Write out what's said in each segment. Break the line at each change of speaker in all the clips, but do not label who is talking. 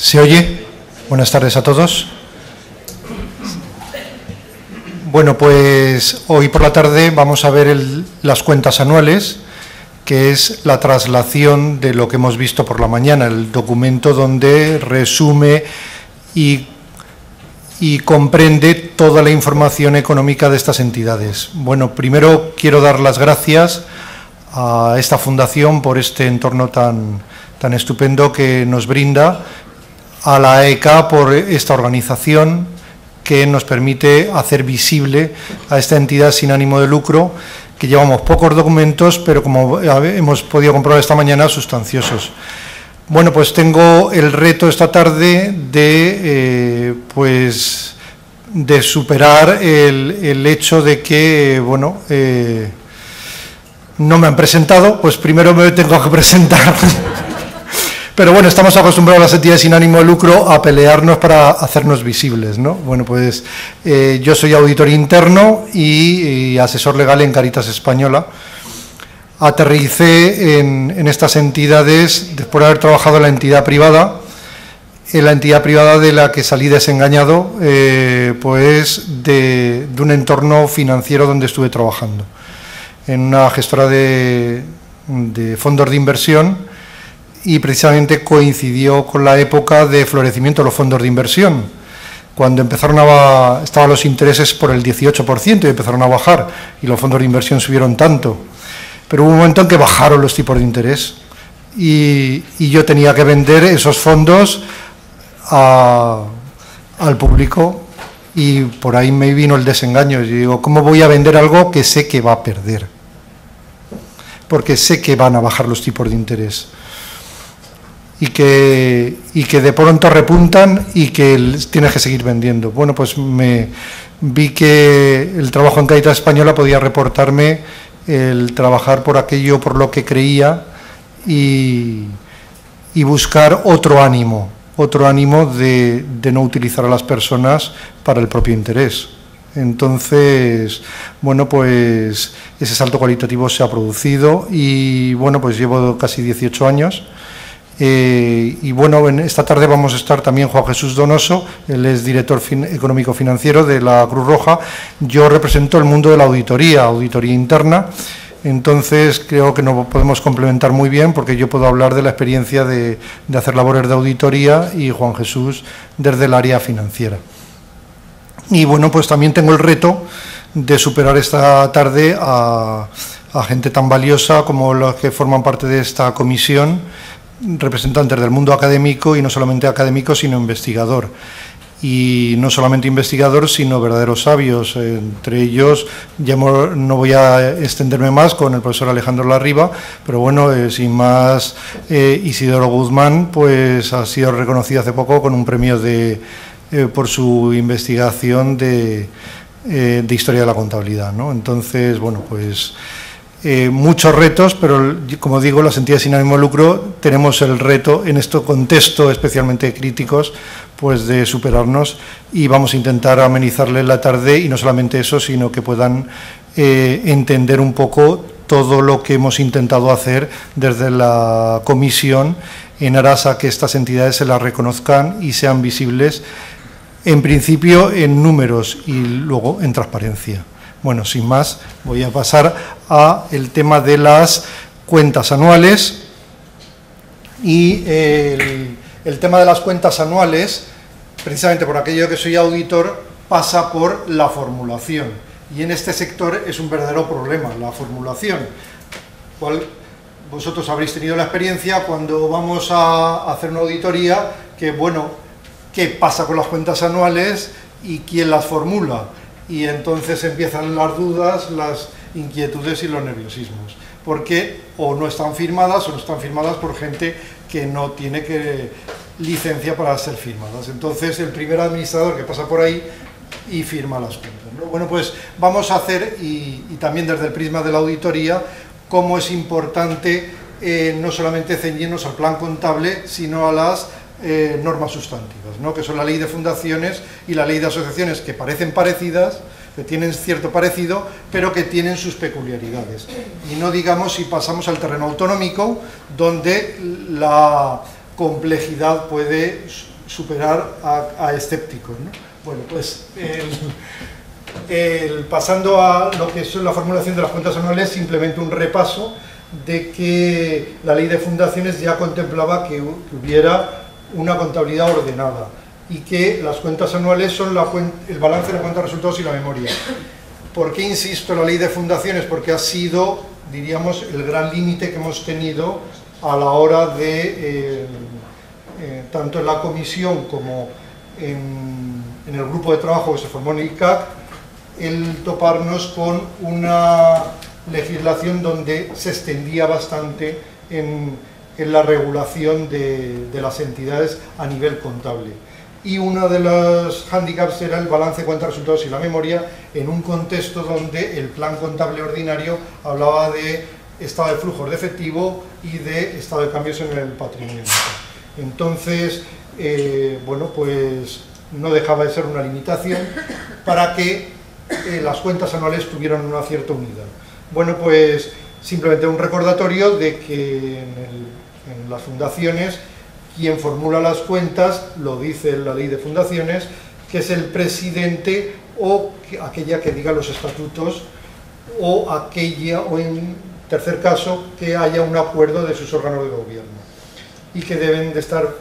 ¿Se oye? Buenas tardes a todos. Bueno, pues hoy por la tarde vamos a ver las cuentas anuales, que es la traslación de lo que hemos visto por la mañana, el documento donde resume y comprende toda la información económica de estas entidades. Bueno, primero quiero dar las gracias a esta fundación por este entorno tan estupendo que nos brinda, a la AEK por esta organización que nos permite hacer visible a esta entidad sin ánimo de lucro, que llevamos pocos documentos, pero como hemos podido comprobar esta mañana, sustanciosos. Bueno, pues tengo el reto esta tarde de superar el hecho de que, no me han presentado, pues primero me tengo que presentar. Pero bueno, estamos acostumbrados las entidades sin ánimo de lucro a pelearnos para hacernos visibles, ¿no? Bueno, pues yo soy auditor interno y asesor legal en Cáritas Española. Aterricé en estas entidades después de haber trabajado en la entidad privada de la que salí desengañado, de un entorno financiero donde estuve trabajando, en una gestora de fondos de inversión, y precisamente coincidió con la época de florecimiento de los fondos de inversión, cuando estaban los intereses por el 18% y empezaron a bajar, y los fondos de inversión subieron tanto. Pero hubo un momento en que bajaron los tipos de interés, y yo tenía que vender esos fondos al público, y por ahí me vino el desengaño. Yo digo, ¿cómo voy a vender algo que sé que va a perder? Porque sé que van a bajar los tipos de interés. Y que de pronto repuntan y que tienes que seguir vendiendo. Bueno, pues me vi que el trabajo en Cáritas Española podía reportarme el trabajar por aquello por lo que creía y buscar otro ánimo de no utilizar a las personas para el propio interés. Entonces, bueno, pues ese salto cualitativo se ha producido y, bueno, pues llevo casi 18 años. Y bueno, esta tarde vamos a estar también Juan Jesús Donoso, él es director económico financiero de la Cruz Roja. Yo represento el mundo de la auditoría interna, entonces creo que nos podemos complementar muy bien, porque yo puedo hablar de la experiencia de hacer labores de auditoría y Juan Jesús desde el área financiera. Y bueno, pues también tengo el reto de superar esta tarde a gente tan valiosa como los que forman parte de esta comisión, representantes del mundo académico, y no solamente académico, sino investigador. Y no solamente investigador, sino verdaderos sabios. Entre ellos, ya no voy a extenderme más con el profesor Alejandro Larriba, pero bueno, sin más, Isidoro Guzmán pues ha sido reconocido hace poco con un premio por su investigación de historia de la contabilidad, ¿no? Entonces, bueno, pues muchos retos, pero como digo, las entidades sin ánimo de lucro tenemos el reto en este contexto especialmente críticos, pues de superarnos, y vamos a intentar amenizarles la tarde, y no solamente eso, sino que puedan entender un poco todo lo que hemos intentado hacer desde la comisión en aras a que estas entidades se las reconozcan y sean visibles, en principio en números y luego en transparencia. Bueno, sin más, voy a pasar al tema de las cuentas anuales. Y el tema de las cuentas anuales, precisamente por aquello que soy auditor, pasa por la formulación. Y en este sector es un verdadero problema, la formulación. Vosotros habréis tenido la experiencia cuando vamos a hacer una auditoría, que bueno, ¿qué pasa con las cuentas anuales y quién las formula? Y entonces empiezan las dudas, las inquietudes y los nerviosismos, porque o no están firmadas por gente que no tiene licencia para ser firmadas. Entonces el primer administrador que pasa por ahí y firma las cuentas, ¿no? Bueno, pues vamos a hacer, y también desde el prisma de la auditoría, cómo es importante no solamente ceñirnos al plan contable, sino a las normas sustantivas, ¿no? Que son la ley de fundaciones y la ley de asociaciones, que parecen parecidas, que tienen cierto parecido, pero que tienen sus peculiaridades. Y no digamos si pasamos al terreno autonómico, donde complejidad puede superar a escépticos, ¿no? Bueno, pues pasando a lo que es la formulación de las cuentas anuales, simplemente un repaso de que la ley de fundaciones ya contemplaba que hubiera una contabilidad ordenada y que las cuentas anuales son el balance, la cuenta de resultados y la memoria. ¿Por qué insisto en la ley de fundaciones? Porque ha sido, diríamos, el gran límite que hemos tenido a la hora de, tanto en la comisión como en el grupo de trabajo que se formó en el ICAC, el toparnos con una legislación donde se extendía bastante en la regulación de las entidades a nivel contable. Y uno de los hándicaps era el balance, cuenta de resultados y la memoria, en un contexto donde el plan contable ordinario hablaba de estado de flujos de efectivo y de estado de cambios en el patrimonio. Entonces, bueno, pues no dejaba de ser una limitación para que las cuentas anuales tuvieran una cierta unidad. Bueno, pues simplemente un recordatorio de que en las fundaciones quien formula las cuentas, lo dice la ley de fundaciones, que es el presidente o aquella que diga los estatutos o aquella, o en tercer caso, que haya un acuerdo de sus órganos de gobierno y que deben de estar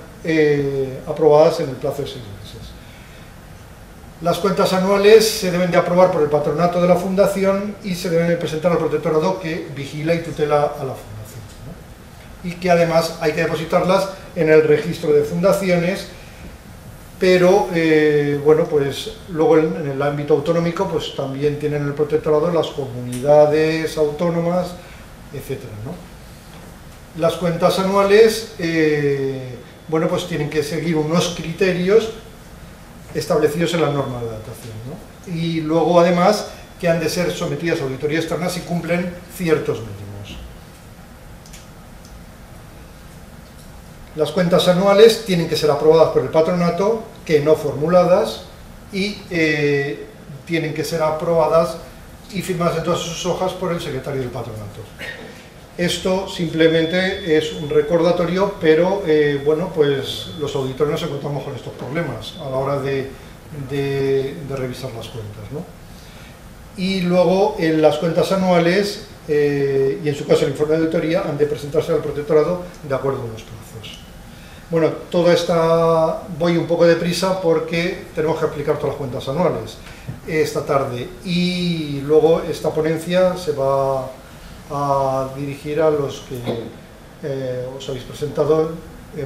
aprobadas en el plazo de 6 meses. Las cuentas anuales se deben de aprobar por el patronato de la fundación y se deben de presentar al protectorado que vigila y tutela a la fundación, ¿no? Y que además hay que depositarlas en el registro de fundaciones, pero bueno, pues luego en el ámbito autonómico pues también tienen el protectorado las comunidades autónomas, etcétera, ¿no? Las cuentas anuales, bueno, pues tienen que seguir unos criterios establecidos en la norma de datación, ¿no? Y luego además que han de ser sometidas a auditoría externa si cumplen ciertos mínimos. Las cuentas anuales tienen que ser aprobadas por el patronato, que no formuladas, y tienen que ser aprobadas y firmadas en todas sus hojas por el secretario del patronato. Esto simplemente es un recordatorio, pero bueno, pues los auditores nos encontramos con estos problemas a la hora de revisar las cuentas, ¿no? Y luego en las cuentas anuales, y en su caso el informe de auditoría, han de presentarse al protectorado de acuerdo con los plazos. Bueno, toda esta, voy un poco deprisa porque tenemos que aplicar todas las cuentas anuales esta tarde, y luego esta ponencia se va a dirigir a los que os habéis presentado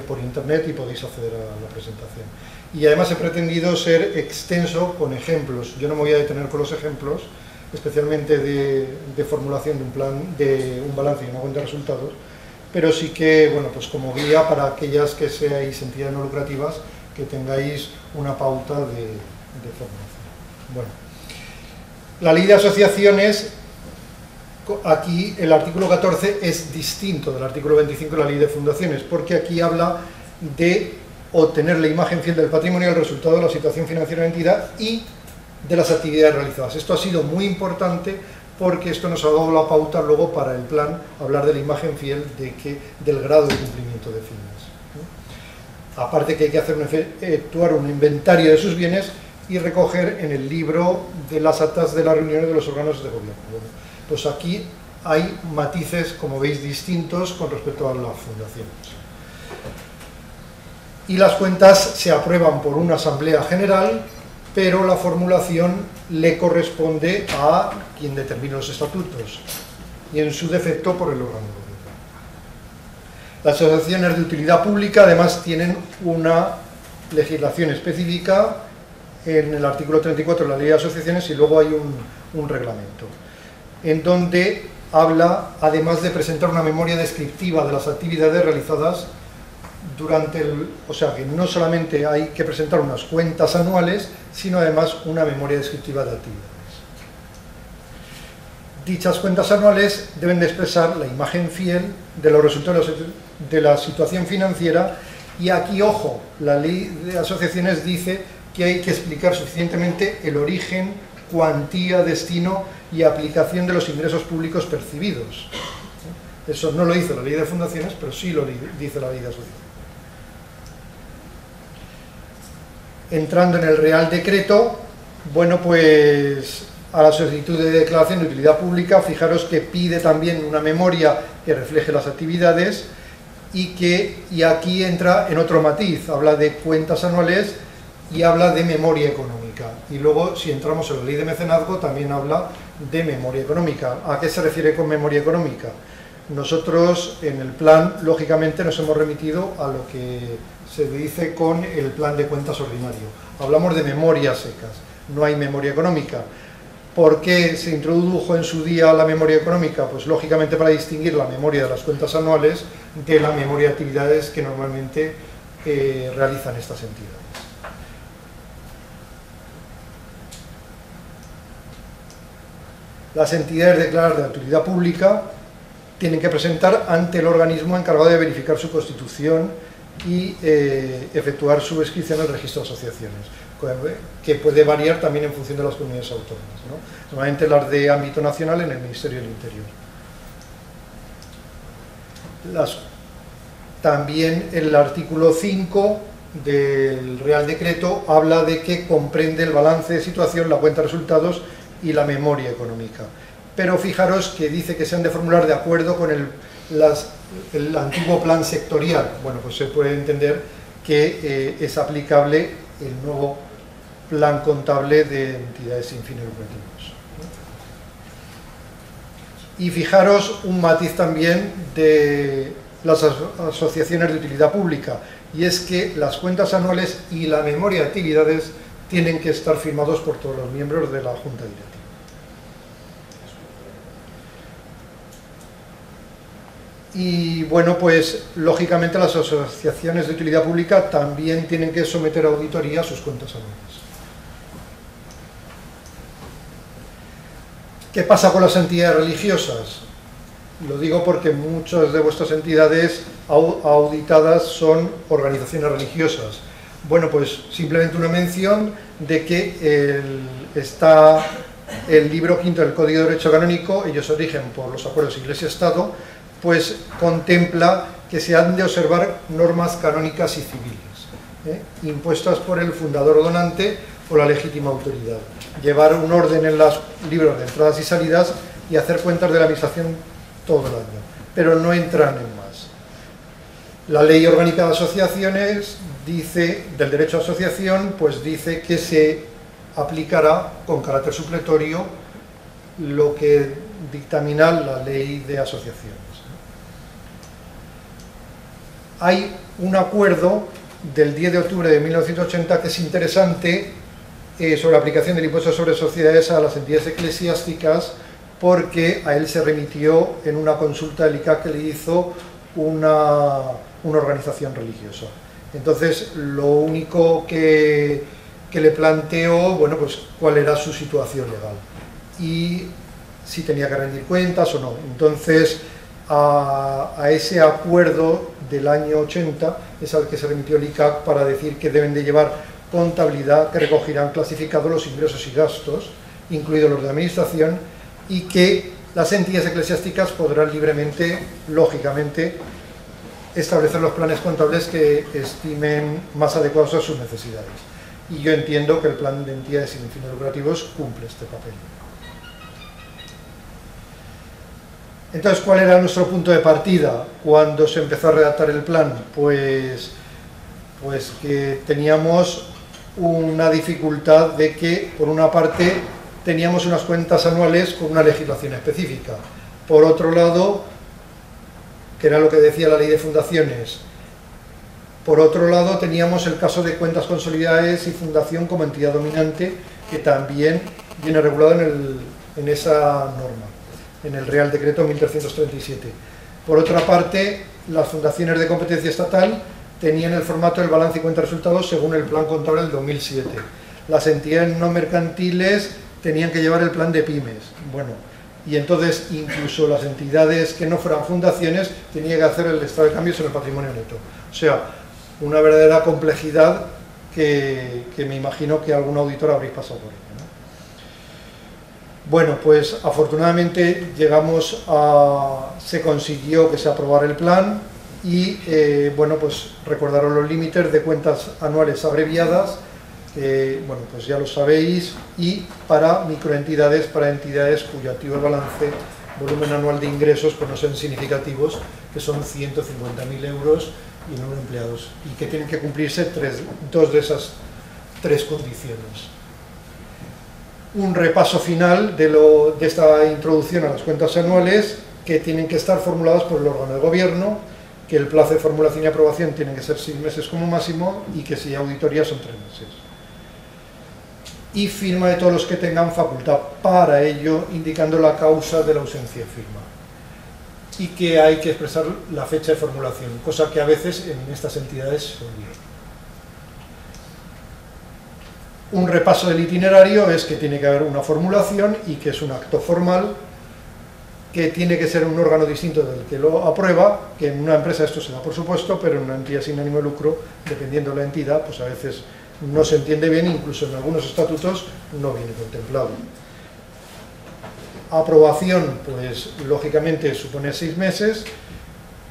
por internet y podéis acceder a la presentación. Y además he pretendido ser extenso con ejemplos. Yo no me voy a detener con los ejemplos, especialmente de formulación de un plan, de un balance y una cuenta de resultados, pero sí que, bueno, pues como guía para aquellas que seáis entidades no lucrativas, que tengáis una pauta de formación. Bueno, la ley de asociaciones, aquí el artículo 14 es distinto del artículo 25 de la ley de fundaciones, porque aquí habla de obtener la imagen fiel del patrimonio, el resultado de la situación financiera de la entidad y de las actividades realizadas. Esto ha sido muy importante porque esto nos ha dado la pauta luego para el plan, hablar de la imagen fiel del grado de cumplimiento de fines, ¿no? Aparte que hay que efectuar un inventario de sus bienes y recoger en el libro de las actas de las reuniones de los órganos de gobierno. Bueno, pues aquí hay matices, como veis, distintos con respecto a las fundaciones. Y las cuentas se aprueban por una asamblea general, pero la formulación le corresponde a quien determine los estatutos y en su defecto por el órgano de gobierno. Las asociaciones de utilidad pública además tienen una legislación específica en el artículo 34 de la ley de asociaciones, y luego hay un reglamento en donde habla, además de presentar una memoria descriptiva de las actividades realizadas durante o sea que no solamente hay que presentar unas cuentas anuales, sino además una memoria descriptiva de actividades. Dichas cuentas anuales deben de expresar la imagen fiel de los resultados de la situación financiera, y aquí, ojo, la ley de asociaciones dice que hay que explicar suficientemente el origen, cuantía, destino y aplicación de los ingresos públicos percibidos. Eso no lo dice la ley de fundaciones, pero sí lo dice la ley de asociaciones. Entrando en el Real Decreto, bueno, pues a la solicitud de declaración de utilidad pública, fijaros que pide también una memoria que refleje las actividades y aquí entra en otro matiz, habla de cuentas anuales y habla de memoria económica. Y luego, si entramos en la ley de mecenazgo, también habla de memoria económica. ¿A qué se refiere con memoria económica? Nosotros en el plan, lógicamente, nos hemos remitido a lo que se dice con el plan de cuentas ordinario. Hablamos de memorias secas, no hay memoria económica. ¿Por qué se introdujo en su día la memoria económica? Pues lógicamente para distinguir la memoria de las cuentas anuales de la memoria de actividades que normalmente realizan estas entidades. Las entidades declaradas de autoridad pública tienen que presentar ante el organismo encargado de verificar su constitución y efectuar su inscripción en el registro de asociaciones, que puede variar también en función de las comunidades autónomas, ¿no? Normalmente las de ámbito nacional en el Ministerio del Interior. También el artículo 5 del Real Decreto habla de que comprende el balance de situación, la cuenta de resultados y la memoria económica. Pero fijaros que dice que se han de formular de acuerdo con el antiguo plan sectorial. Bueno, pues se puede entender que es aplicable el nuevo plan contable de entidades sin fines lucrativos. Y fijaros un matiz también de las asociaciones de utilidad pública, y es que las cuentas anuales y la memoria de actividades tienen que estar firmados por todos los miembros de la Junta Directiva. Y bueno, pues lógicamente las asociaciones de utilidad pública también tienen que someter a auditoría sus cuentas anuales. ¿Qué pasa con las entidades religiosas? Lo digo porque muchas de vuestras entidades auditadas son organizaciones religiosas. Bueno, pues simplemente una mención de que está el libro quinto del Código de Derecho Canónico, ellos se rigen por los acuerdos Iglesia-Estado, pues contempla que se han de observar normas canónicas y civiles, impuestas por el fundador o donante o la legítima autoridad. Llevar un orden en los libros de entradas y salidas y hacer cuentas de la administración todo el año, pero no entran en más. La Ley Orgánica de Asociaciones dice, del derecho a asociación, pues dice que se aplicará con carácter supletorio lo que dictamina la Ley de Asociaciones. Hay un acuerdo del 10 de octubre de 1980 que es interesante sobre la aplicación del impuesto sobre sociedades a las entidades eclesiásticas, porque a él se remitió en una consulta del ICAC que le hizo una organización religiosa. Entonces, lo único que le planteó, bueno, pues cuál era su situación legal y si tenía que rendir cuentas o no. Entonces, a ese acuerdo del año 80 es al que se remitió el ICAC para decir que deben de llevar contabilidad que recogerán clasificados los ingresos y gastos, incluidos los de administración, y que las entidades eclesiásticas podrán libremente, lógicamente, establecer los planes contables que estimen más adecuados a sus necesidades. Y yo entiendo que el plan de entidades sin fines lucrativos cumple este papel. Entonces, ¿cuál era nuestro punto de partida cuando se empezó a redactar el plan? Pues que teníamos una dificultad de que, por una parte, teníamos unas cuentas anuales con una legislación específica. Por otro lado, que era lo que decía la ley de fundaciones, por otro lado teníamos el caso de cuentas consolidadas y fundación como entidad dominante, que también viene regulado en esa norma, en el Real Decreto 1337. Por otra parte, las fundaciones de competencia estatal tenían el formato del balance y cuenta de resultados según el plan contable del 2007. Las entidades no mercantiles tenían que llevar el plan de pymes. Bueno, y entonces incluso las entidades que no fueran fundaciones tenían que hacer el estado de cambios en el patrimonio neto. O sea, una verdadera complejidad que me imagino que algún auditor habréis pasado por ella, ¿no? Bueno, pues afortunadamente se consiguió que se aprobara el plan y, bueno, pues recordaron los límites de cuentas anuales abreviadas bueno, pues ya lo sabéis, y para microentidades, para entidades cuyo activo de balance, volumen anual de ingresos, pues no son significativos, que son 150.000 euros y no empleados, y que tienen que cumplirse dos de esas tres condiciones. Un repaso final de esta introducción a las cuentas anuales, que tienen que estar formuladas por el órgano de gobierno, que el plazo de formulación y aprobación tiene que ser 6 meses como máximo, y que si hay auditoría son 3 meses. Y firma de todos los que tengan facultad para ello, indicando la causa de la ausencia de firma. Y que hay que expresar la fecha de formulación, cosa que a veces en estas entidades se olvida. Un repaso del itinerario es que tiene que haber una formulación y que es un acto formal, que tiene que ser un órgano distinto del que lo aprueba, que en una empresa esto se da por supuesto, pero en una entidad sin ánimo de lucro, dependiendo de la entidad, pues a veces no se entiende bien, incluso en algunos estatutos no viene contemplado. Aprobación, pues lógicamente supone 6 meses,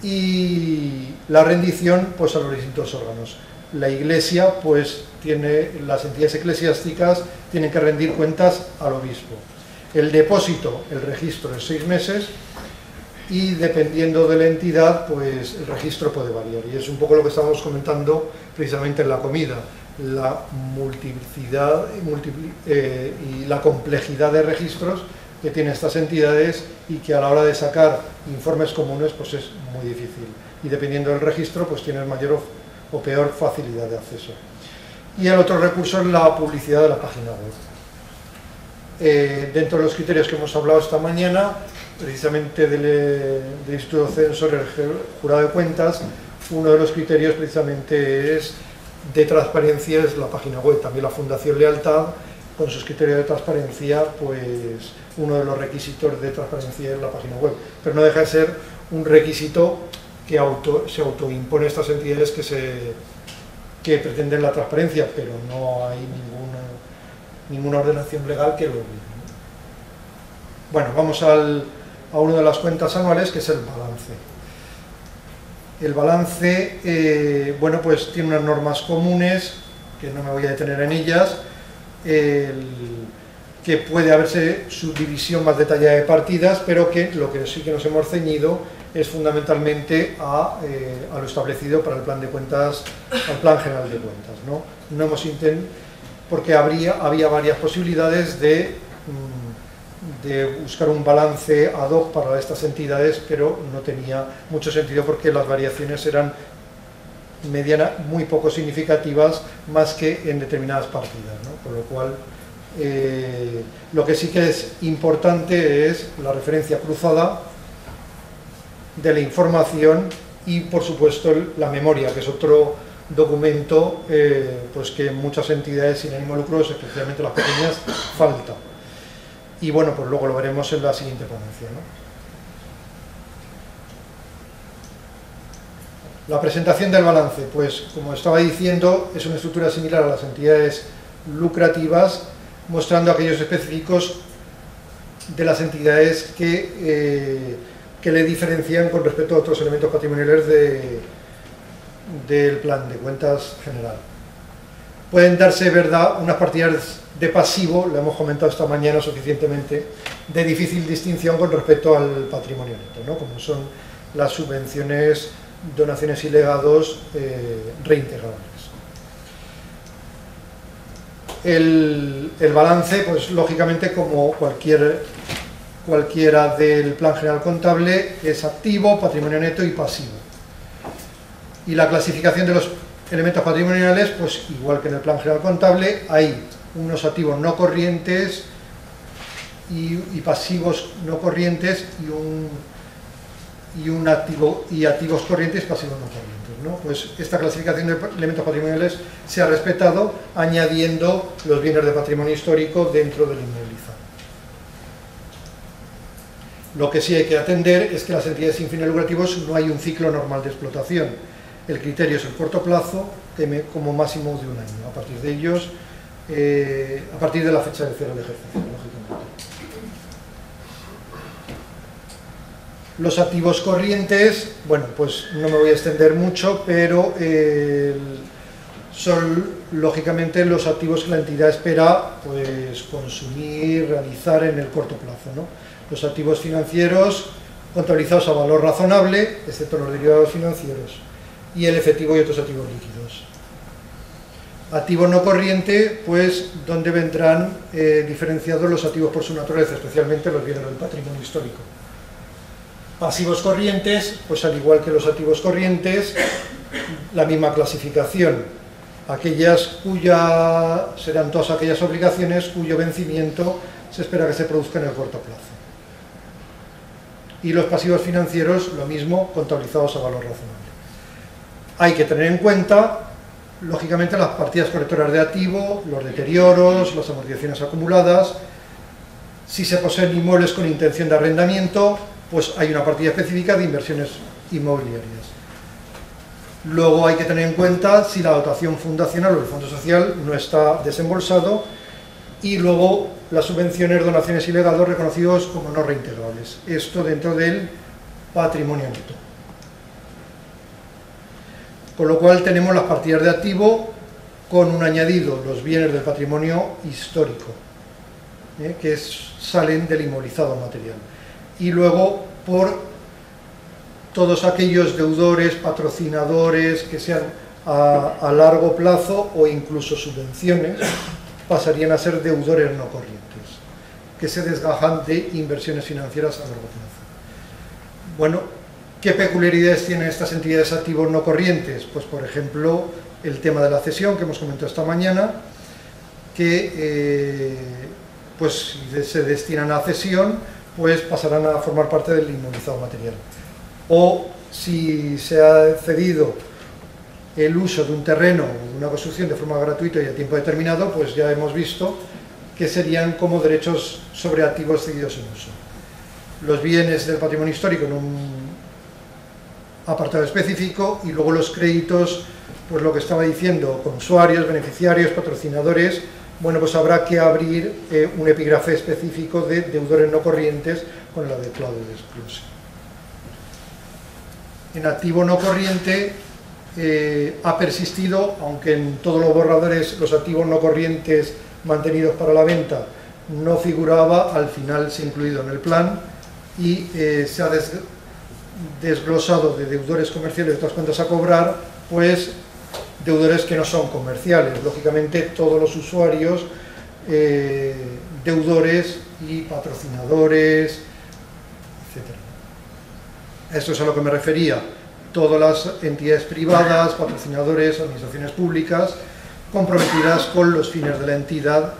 y la rendición, pues a los distintos órganos. La Iglesia, pues las entidades eclesiásticas tienen que rendir cuentas al obispo. El depósito, el registro es 6 meses, y dependiendo de la entidad, pues el registro puede variar, y es un poco lo que estábamos comentando precisamente en la comida, la multiplicidad y la complejidad de registros que tienen estas entidades, y que a la hora de sacar informes comunes pues es muy difícil, y dependiendo del registro pues tienes mayor o peor facilidad de acceso. Y el otro recurso es la publicidad de la página web. Dentro de los criterios que hemos hablado esta mañana, precisamente del Instituto Censor, el Jurado de Cuentas, uno de los criterios precisamente es de transparencia, es la página web. También la Fundación Lealtad, con sus criterios de transparencia, pues uno de los requisitos de transparencia es la página web, pero no deja de ser un requisito que se autoimpone a estas entidades que pretenden la transparencia, pero no hay ninguna ordenación legal que lo obligue. Bueno, vamos a una de las cuentas anuales, que es el balance. El balance, bueno, pues tiene unas normas comunes, que no me voy a detener en ellas, que puede haberse subdivisión más detallada de partidas, pero que lo que sí que nos hemos ceñido es fundamentalmente a lo establecido para el plan de cuentas, al plan general de cuentas, ¿no? No hemos intentado, porque había varias posibilidades de buscar un balance ad hoc para estas entidades, pero no tenía mucho sentido porque las variaciones eran muy poco significativas, más que en determinadas partidas, ¿no? Por lo cual, lo que sí que es importante es la referencia cruzada de la información y, por supuesto, la memoria, que es otro documento pues que en muchas entidades sin ánimo de lucro, especialmente las pequeñas, falta. Y bueno, pues luego lo veremos en la siguiente ponencia, ¿no? La presentación del balance, pues como estaba diciendo, es una estructura similar a las entidades lucrativas, mostrando aquellos específicos de las entidades que le diferencian con respecto a otros elementos patrimoniales del plan de cuentas general. Pueden darse, verdad, unas partidas de pasivo, lo hemos comentado esta mañana suficientemente, de difícil distinción con respecto al patrimonio neto, ¿no? Como son las subvenciones, donaciones y legados reintegrables. El balance, pues lógicamente, como cualquiera del plan general contable, es activo, patrimonio neto y pasivo. Y la clasificación de los elementos patrimoniales, pues igual que en el plan general contable, hay unos activos no corrientes y pasivos no corrientes y activos corrientes y pasivos no corrientes, ¿no? Pues esta clasificación de elementos patrimoniales se ha respetado, añadiendo los bienes de patrimonio histórico dentro del inmovilizado. Lo que sí hay que atender es que las entidades sin fines lucrativos no hay un ciclo normal de explotación. El criterio es el corto plazo, como máximo de 1 año. A partir de ellos, a partir de la fecha de cierre del ejercicio, lógicamente. Los activos corrientes, bueno, pues no me voy a extender mucho, pero son lógicamente los activos que la entidad espera pues consumir, realizar en el corto plazo, ¿no? Los activos financieros contabilizados a valor razonable, excepto los derivados financieros, y el efectivo y otros activos líquidos. Activo no corriente, pues donde vendrán diferenciados los activos por su naturaleza, especialmente los bienes del patrimonio histórico. Pasivos corrientes, pues al igual que los activos corrientes, la misma clasificación. Serán todas aquellas obligaciones cuyo vencimiento se espera que se produzca en el corto plazo. Y los pasivos financieros, lo mismo, contabilizados a valor razonable. Hay que tener en cuenta, lógicamente, las partidas correctoras de activo, los deterioros, las amortizaciones acumuladas. Si se poseen inmuebles con intención de arrendamiento, pues hay una partida específica de inversiones inmobiliarias. Luego hay que tener en cuenta si la dotación fundacional o el fondo social no está desembolsado, y luego las subvenciones, donaciones y legados reconocidos como no reintegrables. Esto dentro del patrimonio neto. Con lo cual tenemos las partidas de activo con un añadido, los bienes del patrimonio histórico, que salen del inmovilizado material. Y luego por todos aquellos deudores, patrocinadores que sean a largo plazo o incluso subvenciones, pasarían a ser deudores no corrientes, que se desgajan de inversiones financieras a largo plazo. Bueno, ¿qué peculiaridades tienen estas entidades activos no corrientes? Pues, por ejemplo, el tema de la cesión, que hemos comentado esta mañana, que pues si se destinan a cesión, pues pasarán a formar parte del inmovilizado material. O si se ha cedido el uso de un terreno o de una construcción de forma gratuita y a tiempo determinado, pues ya hemos visto que serían como derechos sobre activos cedidos en uso. Los bienes del patrimonio histórico en un apartado específico, y luego los créditos, pues lo que estaba diciendo, con usuarios, beneficiarios, patrocinadores. Bueno, pues habrá que abrir un epígrafe específico de deudores no corrientes con el adecuado desglose. En activo no corriente ha persistido, aunque en todos los borradores los activos no corrientes mantenidos para la venta no figuraba, al final se ha incluido en el plan, y se ha desglosado de deudores comerciales y otras cuentas a cobrar, pues deudores que no son comerciales, lógicamente todos los usuarios, deudores y patrocinadores, etc. Esto es a lo que me refería. Todas las entidades privadas, patrocinadores, administraciones públicas, comprometidas con los fines de la entidad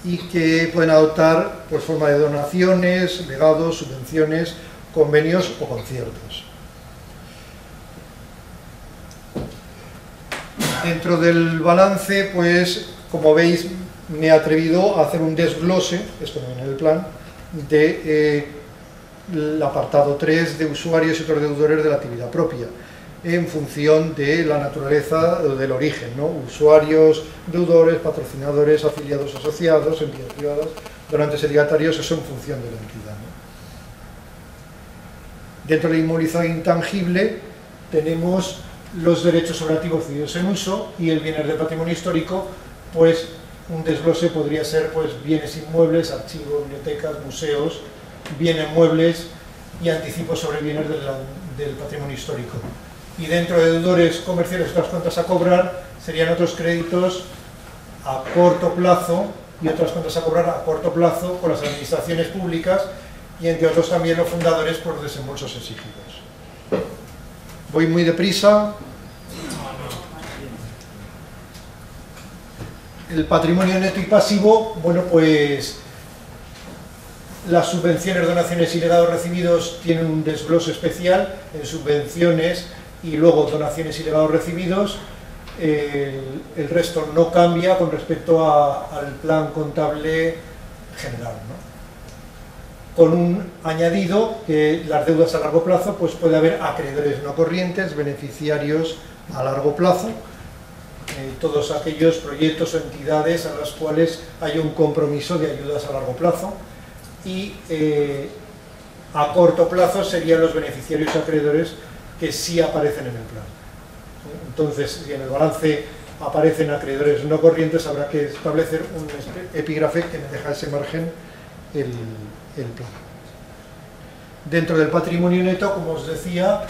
y que pueden adoptar pues, forma de donaciones, legados, subvenciones, convenios o conciertos. Dentro del balance, pues, como veis, me he atrevido a hacer un desglose, esto no viene en el plan, de el apartado 3 de usuarios y otros deudores de la actividad propia, en función de la naturaleza del origen, ¿no? Usuarios, deudores, patrocinadores, afiliados, asociados, entidades privadas, donantes y legatarios, eso en función de la entidad, ¿no? Dentro del inmovilizado intangible tenemos los derechos sobre activos cedidos en uso y el bienes del patrimonio histórico, pues un desglose podría ser pues bienes inmuebles, archivos, bibliotecas, museos, bienes muebles y anticipos sobre bienes del patrimonio histórico. Y dentro de deudores comerciales y otras cuentas a cobrar serían otros créditos a corto plazo y otras cuentas a cobrar a corto plazo con las administraciones públicas y entre otros también los fundadores por desembolsos exigidos. Voy muy deprisa. El patrimonio neto y pasivo, bueno, pues las subvenciones, donaciones y legados recibidos tienen un desglose especial en subvenciones y luego donaciones y legados recibidos. El resto no cambia con respecto al plan contable general, ¿no? Con un añadido que las deudas a largo plazo, pues puede haber acreedores no corrientes, beneficiarios a largo plazo, todos aquellos proyectos o entidades a las cuales hay un compromiso de ayudas a largo plazo, y a corto plazo serían los beneficiarios acreedores que sí aparecen en el plan. Entonces, si en el balance aparecen acreedores no corrientes, habrá que establecer un epígrafe que me deja ese margen el plan. Dentro del patrimonio neto, como os decía,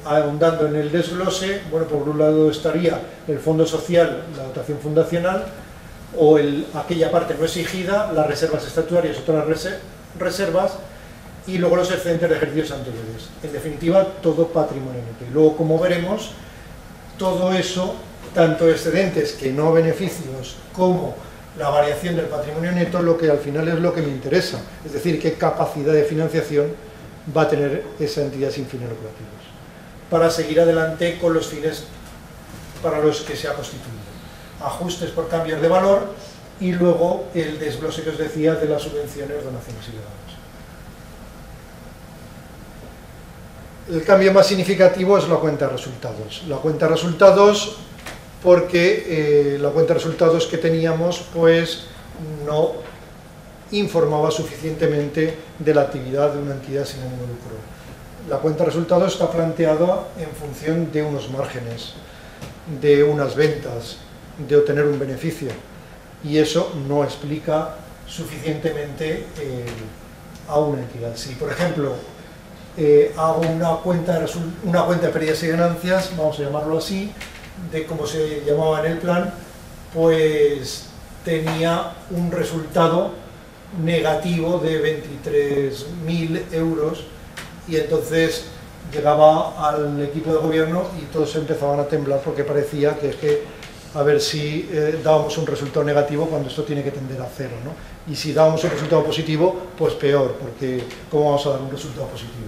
ahondando en el desglose, bueno, por un lado estaría el fondo social, la dotación fundacional, o aquella parte no exigida, las reservas estatutarias, otras reservas, y luego los excedentes de ejercicios anteriores. En definitiva, todo patrimonio neto. Y luego, como veremos, todo eso, tanto excedentes que no beneficios, como la variación del patrimonio neto, lo que al final es lo que me interesa, es decir, qué capacidad de financiación va a tener esa entidad sin fines lucrativos, para seguir adelante con los fines para los que se ha constituido. Ajustes por cambios de valor y luego el desglose que os decía de las subvenciones, donaciones y legados. El cambio más significativo es la cuenta de resultados. La cuenta de resultados, porque la cuenta de resultados que teníamos pues no informaba suficientemente de la actividad de una entidad sin ánimo de lucro. La cuenta de resultados está planteada en función de unos márgenes, de unas ventas, de obtener un beneficio, y eso no explica suficientemente a una entidad. Si, por ejemplo, hago una cuenta de pérdidas y ganancias, vamos a llamarlo así, de como se llamaba en el plan, pues tenía un resultado negativo de 23.000 euros, y entonces llegaba al equipo de gobierno y todos empezaban a temblar porque parecía que a ver si dábamos un resultado negativo cuando esto tiene que tender a cero, ¿no? Y si dábamos un resultado positivo, pues peor, porque ¿cómo vamos a dar un resultado positivo?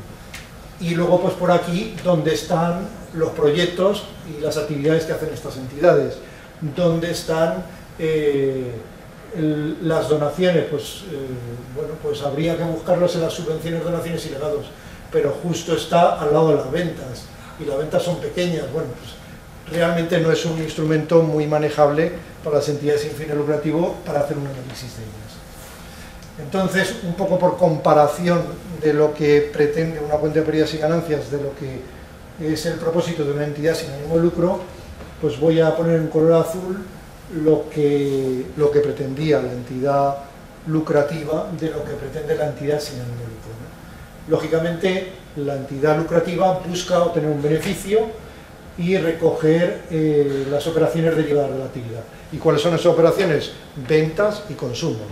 Y luego pues por aquí, donde están los proyectos y las actividades que hacen estas entidades, donde están las donaciones, pues bueno, pues habría que buscarlas en las subvenciones, donaciones y legados, pero justo está al lado de las ventas, y las ventas son pequeñas. Bueno, pues realmente no es un instrumento muy manejable para las entidades sin fines lucrativos para hacer un análisis de ellas. Entonces, un poco por comparación de lo que pretende una cuenta de pérdidas y ganancias, de lo que es el propósito de una entidad sin ánimo de lucro, pues voy a poner en color azul lo que pretendía la entidad lucrativa de lo que pretende la entidad sin ánimo de lucro, ¿no? Lógicamente, la entidad lucrativa busca obtener un beneficio y recoger las operaciones derivadas de la actividad. ¿Y cuáles son esas operaciones? Ventas y consumos.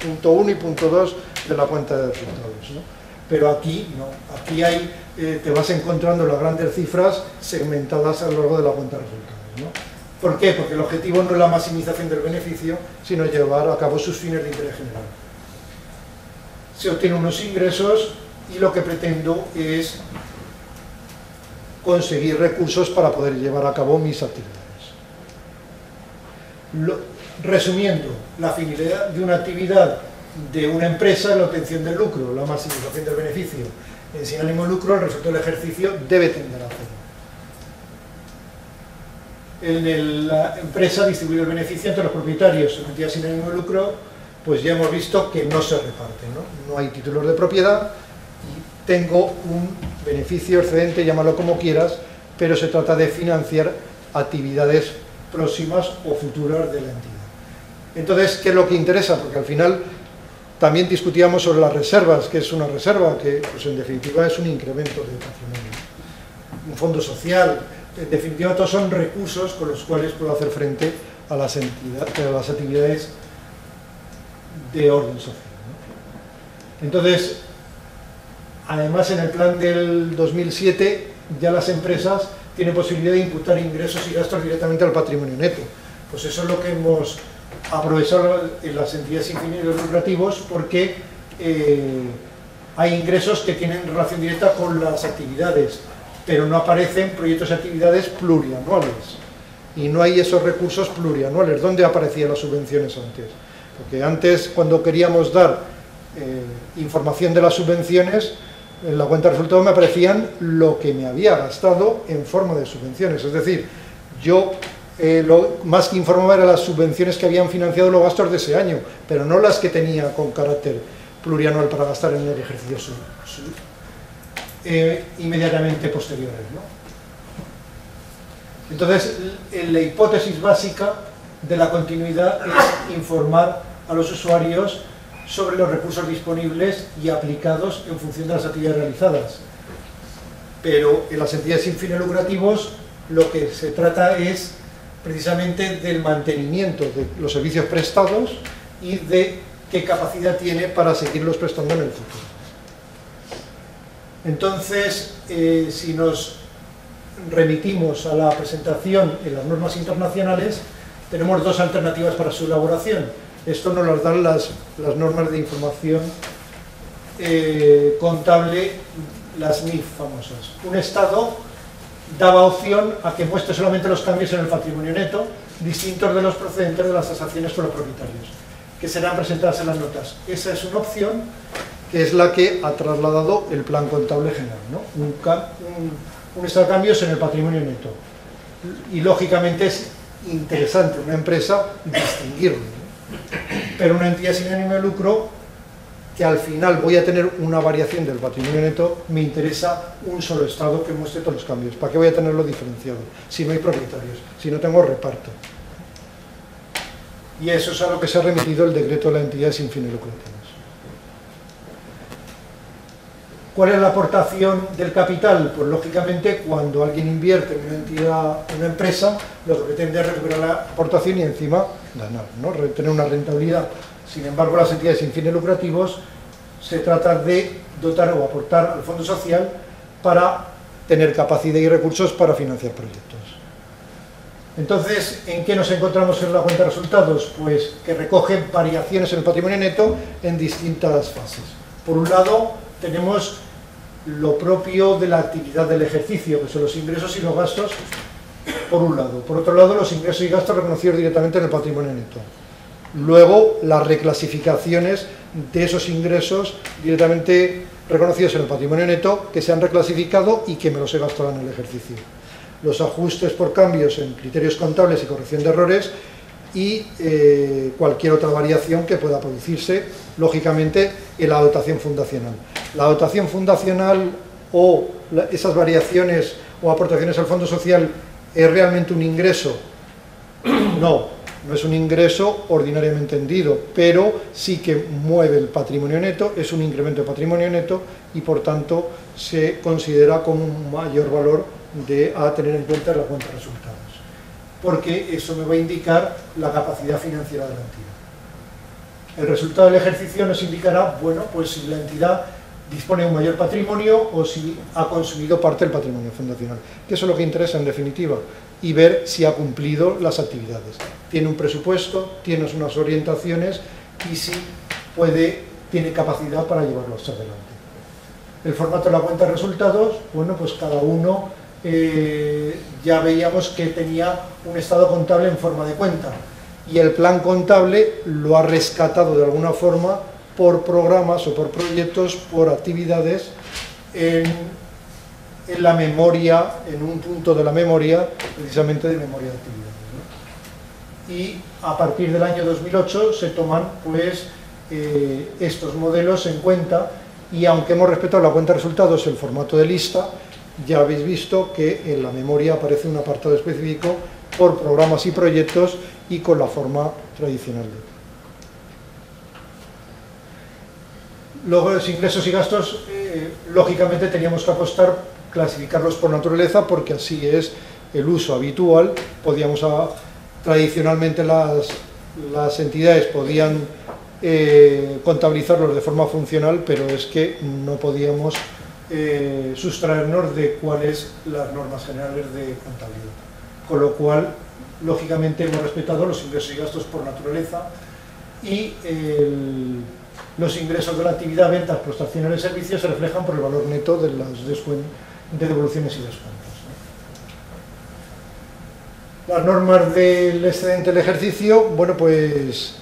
Punto 1 y punto 2 de la cuenta de resultados, ¿no? Pero aquí no, aquí hay, te vas encontrando las grandes cifras segmentadas a lo largo de la cuenta de resultados, ¿no? ¿Por qué? Porque el objetivo no es la maximización del beneficio, sino llevar a cabo sus fines de interés general. Se obtienen unos ingresos y lo que pretendo es conseguir recursos para poder llevar a cabo mis actividades. Resumiendo, la finalidad de una actividad de una empresa es la obtención del lucro, la maximización del beneficio. Sin ánimo de lucro, el resultado del ejercicio debe tender a cero. En la empresa distribuir el beneficio entre los propietarios. En entidad sin ánimo de lucro, pues ya hemos visto que no se reparte, ¿no? No hay títulos de propiedad y tengo un beneficio excedente, llámalo como quieras, pero se trata de financiar actividades próximas o futuras de la entidad. Entonces, ¿qué es lo que interesa? Porque al final también discutíamos sobre las reservas, que es una reserva, que pues en definitiva es un incremento de patrimonio, un fondo social. En definitiva, todos son recursos con los cuales puedo hacer frente a las actividades de orden social, ¿no? Entonces, además en el plan del 2007 ya las empresas tienen posibilidad de imputar ingresos y gastos directamente al patrimonio neto. Pues eso es lo que hemos aprovechado en las entidades sin fines lucrativos, porque hay ingresos que tienen relación directa con las actividades, pero no aparecen proyectos y actividades plurianuales, y no hay esos recursos plurianuales. ¿Dónde aparecían las subvenciones antes? Porque antes, cuando queríamos dar información de las subvenciones, en la cuenta de resultados me aparecían lo que me había gastado en forma de subvenciones. Es decir, yo más que informaba era las subvenciones que habían financiado los gastos de ese año, pero no las que tenía con carácter plurianual para gastar en el ejercicio inmediatamente posteriores, ¿no? Entonces, la hipótesis básica de la continuidad es informar a los usuarios sobre los recursos disponibles y aplicados en función de las actividades realizadas. Pero en las entidades sin fines lucrativos lo que se trata es precisamente del mantenimiento de los servicios prestados y de qué capacidad tiene para seguirlos prestando en el futuro. Entonces, si nos remitimos a la presentación en las normas internacionales, tenemos dos alternativas para su elaboración. Esto nos las dan las normas de información contable, las NIF famosas. Un Estado daba opción a que muestre solamente los cambios en el patrimonio neto, distintos de los procedentes de las tasaciones por los propietarios, que serán presentadas en las notas. Esa es una opción, que es la que ha trasladado el plan contable general, ¿no? Un estado de cambios en el patrimonio neto. Y lógicamente es interesante una empresa distinguirlo, ¿no? Pero una entidad sin ánimo de lucro, que al final voy a tener una variación del patrimonio neto, me interesa un solo estado que muestre todos los cambios. ¿Para qué voy a tenerlo diferenciado? Si no hay propietarios, si no tengo reparto. Y eso es a lo que se ha remitido el decreto de la entidad sin fines lucrativos. ¿Cuál es la aportación del capital? Pues lógicamente cuando alguien invierte en una entidad, en una empresa, lo que pretende es recuperar la aportación y encima ganar, ¿no? Tener una rentabilidad. Sin embargo, las entidades sin fines lucrativos se trata de dotar o aportar al fondo social para tener capacidad y recursos para financiar proyectos. Entonces, ¿en qué nos encontramos en la cuenta de resultados? Pues que recoge variaciones en el patrimonio neto en distintas fases. Por un lado, tenemos lo propio de la actividad del ejercicio, que son los ingresos y los gastos, por un lado. Por otro lado, los ingresos y gastos reconocidos directamente en el patrimonio neto. Luego, las reclasificaciones de esos ingresos directamente reconocidos en el patrimonio neto, que se han reclasificado y que me los he gastado en el ejercicio. Los ajustes por cambios en criterios contables y corrección de errores y cualquier otra variación que pueda producirse, lógicamente, en la dotación fundacional. La dotación fundacional o esas variaciones o aportaciones al fondo social ¿es realmente un ingreso? No, no es un ingreso ordinariamente entendido, pero sí que mueve el patrimonio neto, es un incremento de patrimonio neto y por tanto se considera como un mayor valor a tener en cuenta en la cuenta de resultados, porque eso me va a indicar la capacidad financiera de la entidad. El resultado del ejercicio nos indicará, bueno, pues si la entidad dispone de un mayor patrimonio o si ha consumido parte del patrimonio fundacional, que eso es lo que interesa en definitiva, y ver si ha cumplido las actividades. Tiene un presupuesto, tiene unas orientaciones y si tiene capacidad para llevarlos adelante. El formato de la cuenta de resultados, bueno, pues cada uno ya veíamos que tenía un estado contable en forma de cuenta y el plan contable lo ha rescatado de alguna forma por programas o por proyectos, por actividades en la memoria, en un punto de la memoria, precisamente de memoria de actividades, ¿no? Y a partir del año 2008 se toman pues estos modelos en cuenta y aunque hemos respetado la cuenta de resultados, el formato de lista, ya habéis visto que en la memoria aparece un apartado específico por programas y proyectos y con la forma tradicional. Luego los ingresos y gastos, lógicamente teníamos que apostar, clasificarlos por naturaleza, porque así es el uso habitual. Tradicionalmente las entidades podían contabilizarlos de forma funcional, pero es que no podíamos sustraernos de cuáles las normas generales de contabilidad. Con lo cual, lógicamente, hemos respetado los ingresos y gastos por naturaleza y los ingresos de la actividad, ventas, prestaciones de servicios se reflejan por el valor neto de las devoluciones y descuentos, ¿no? Las normas del excedente del ejercicio, bueno, pues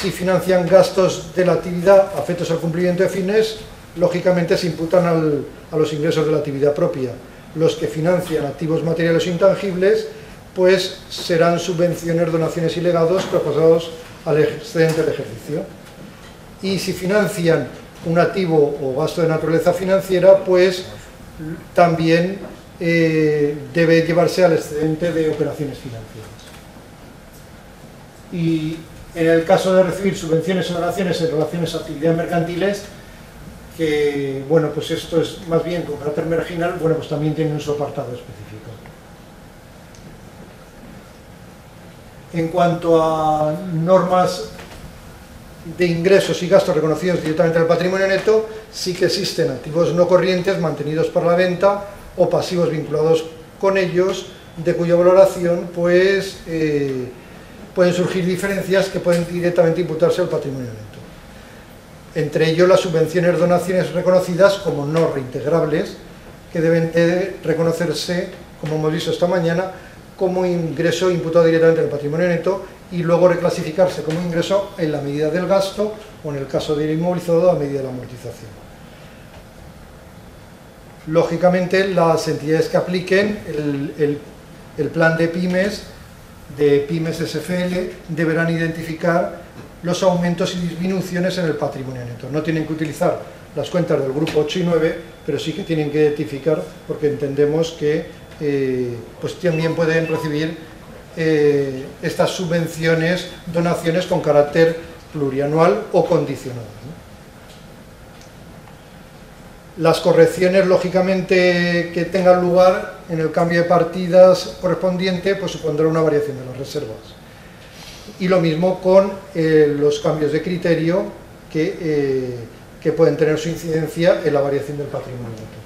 si financian gastos de la actividad afectos al cumplimiento de fines, lógicamente se imputan a los ingresos de la actividad propia. Los que financian activos materiales o intangibles, pues serán subvenciones, donaciones y legados traspasados al excedente del ejercicio. Y si financian un activo o gasto de naturaleza financiera, pues también debe llevarse al excedente de operaciones financieras. Y en el caso de recibir subvenciones o donaciones en relaciones a actividades mercantiles, que, bueno, pues esto es más bien con carácter marginal, bueno, pues también tiene un su apartado específico. En cuanto a normas de ingresos y gastos reconocidos directamente al patrimonio neto, sí que existen activos no corrientes mantenidos para la venta o pasivos vinculados con ellos, de cuya valoración pues pueden surgir diferencias que pueden directamente imputarse al patrimonio neto. Entre ellos las subvenciones, donaciones reconocidas como no reintegrables, que deben de reconocerse, como hemos visto esta mañana, como ingreso imputado directamente al patrimonio neto y luego reclasificarse como ingreso en la medida del gasto o, en el caso de ir inmovilizado, a medida de la amortización. Lógicamente, las entidades que apliquen el plan de pymes SFL deberán identificar los aumentos y disminuciones en el patrimonio neto. No tienen que utilizar las cuentas del grupo 8 y 9, pero sí que tienen que identificar, porque entendemos que pues también pueden recibir estas subvenciones, donaciones con carácter plurianual o condicionado, ¿no? Las correcciones, lógicamente, que tengan lugar en el cambio de partidas correspondiente, pues supondrá una variación de las reservas. Y lo mismo con los cambios de criterio que pueden tener su incidencia en la variación del patrimonio neto.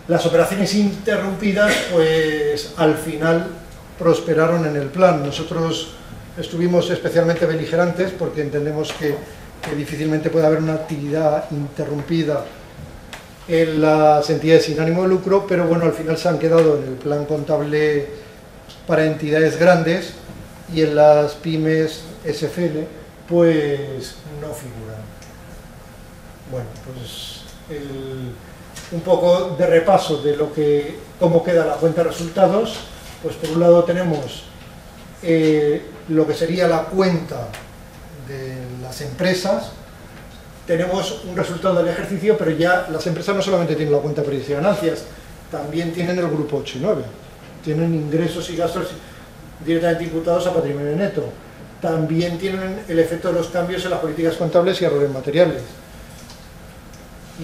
Las operaciones interrumpidas, pues al final prosperaron en el plan. Nosotros estuvimos especialmente beligerantes porque entendemos que difícilmente puede haber una actividad interrumpida en las entidades sin ánimo de lucro, pero bueno, al final se han quedado en el plan contable para entidades grandes y en las pymes SFL pues no figuran. Bueno, pues un poco de repaso de cómo queda la cuenta de resultados. Pues por un lado tenemos lo que sería la cuenta de las empresas. Tenemos un resultado del ejercicio, pero ya las empresas no solamente tienen la cuenta de pérdidas y ganancias, también tienen el grupo 8 y 9, tienen ingresos y gastos directamente imputados a patrimonio neto, también tienen el efecto de los cambios en las políticas contables y errores materiales.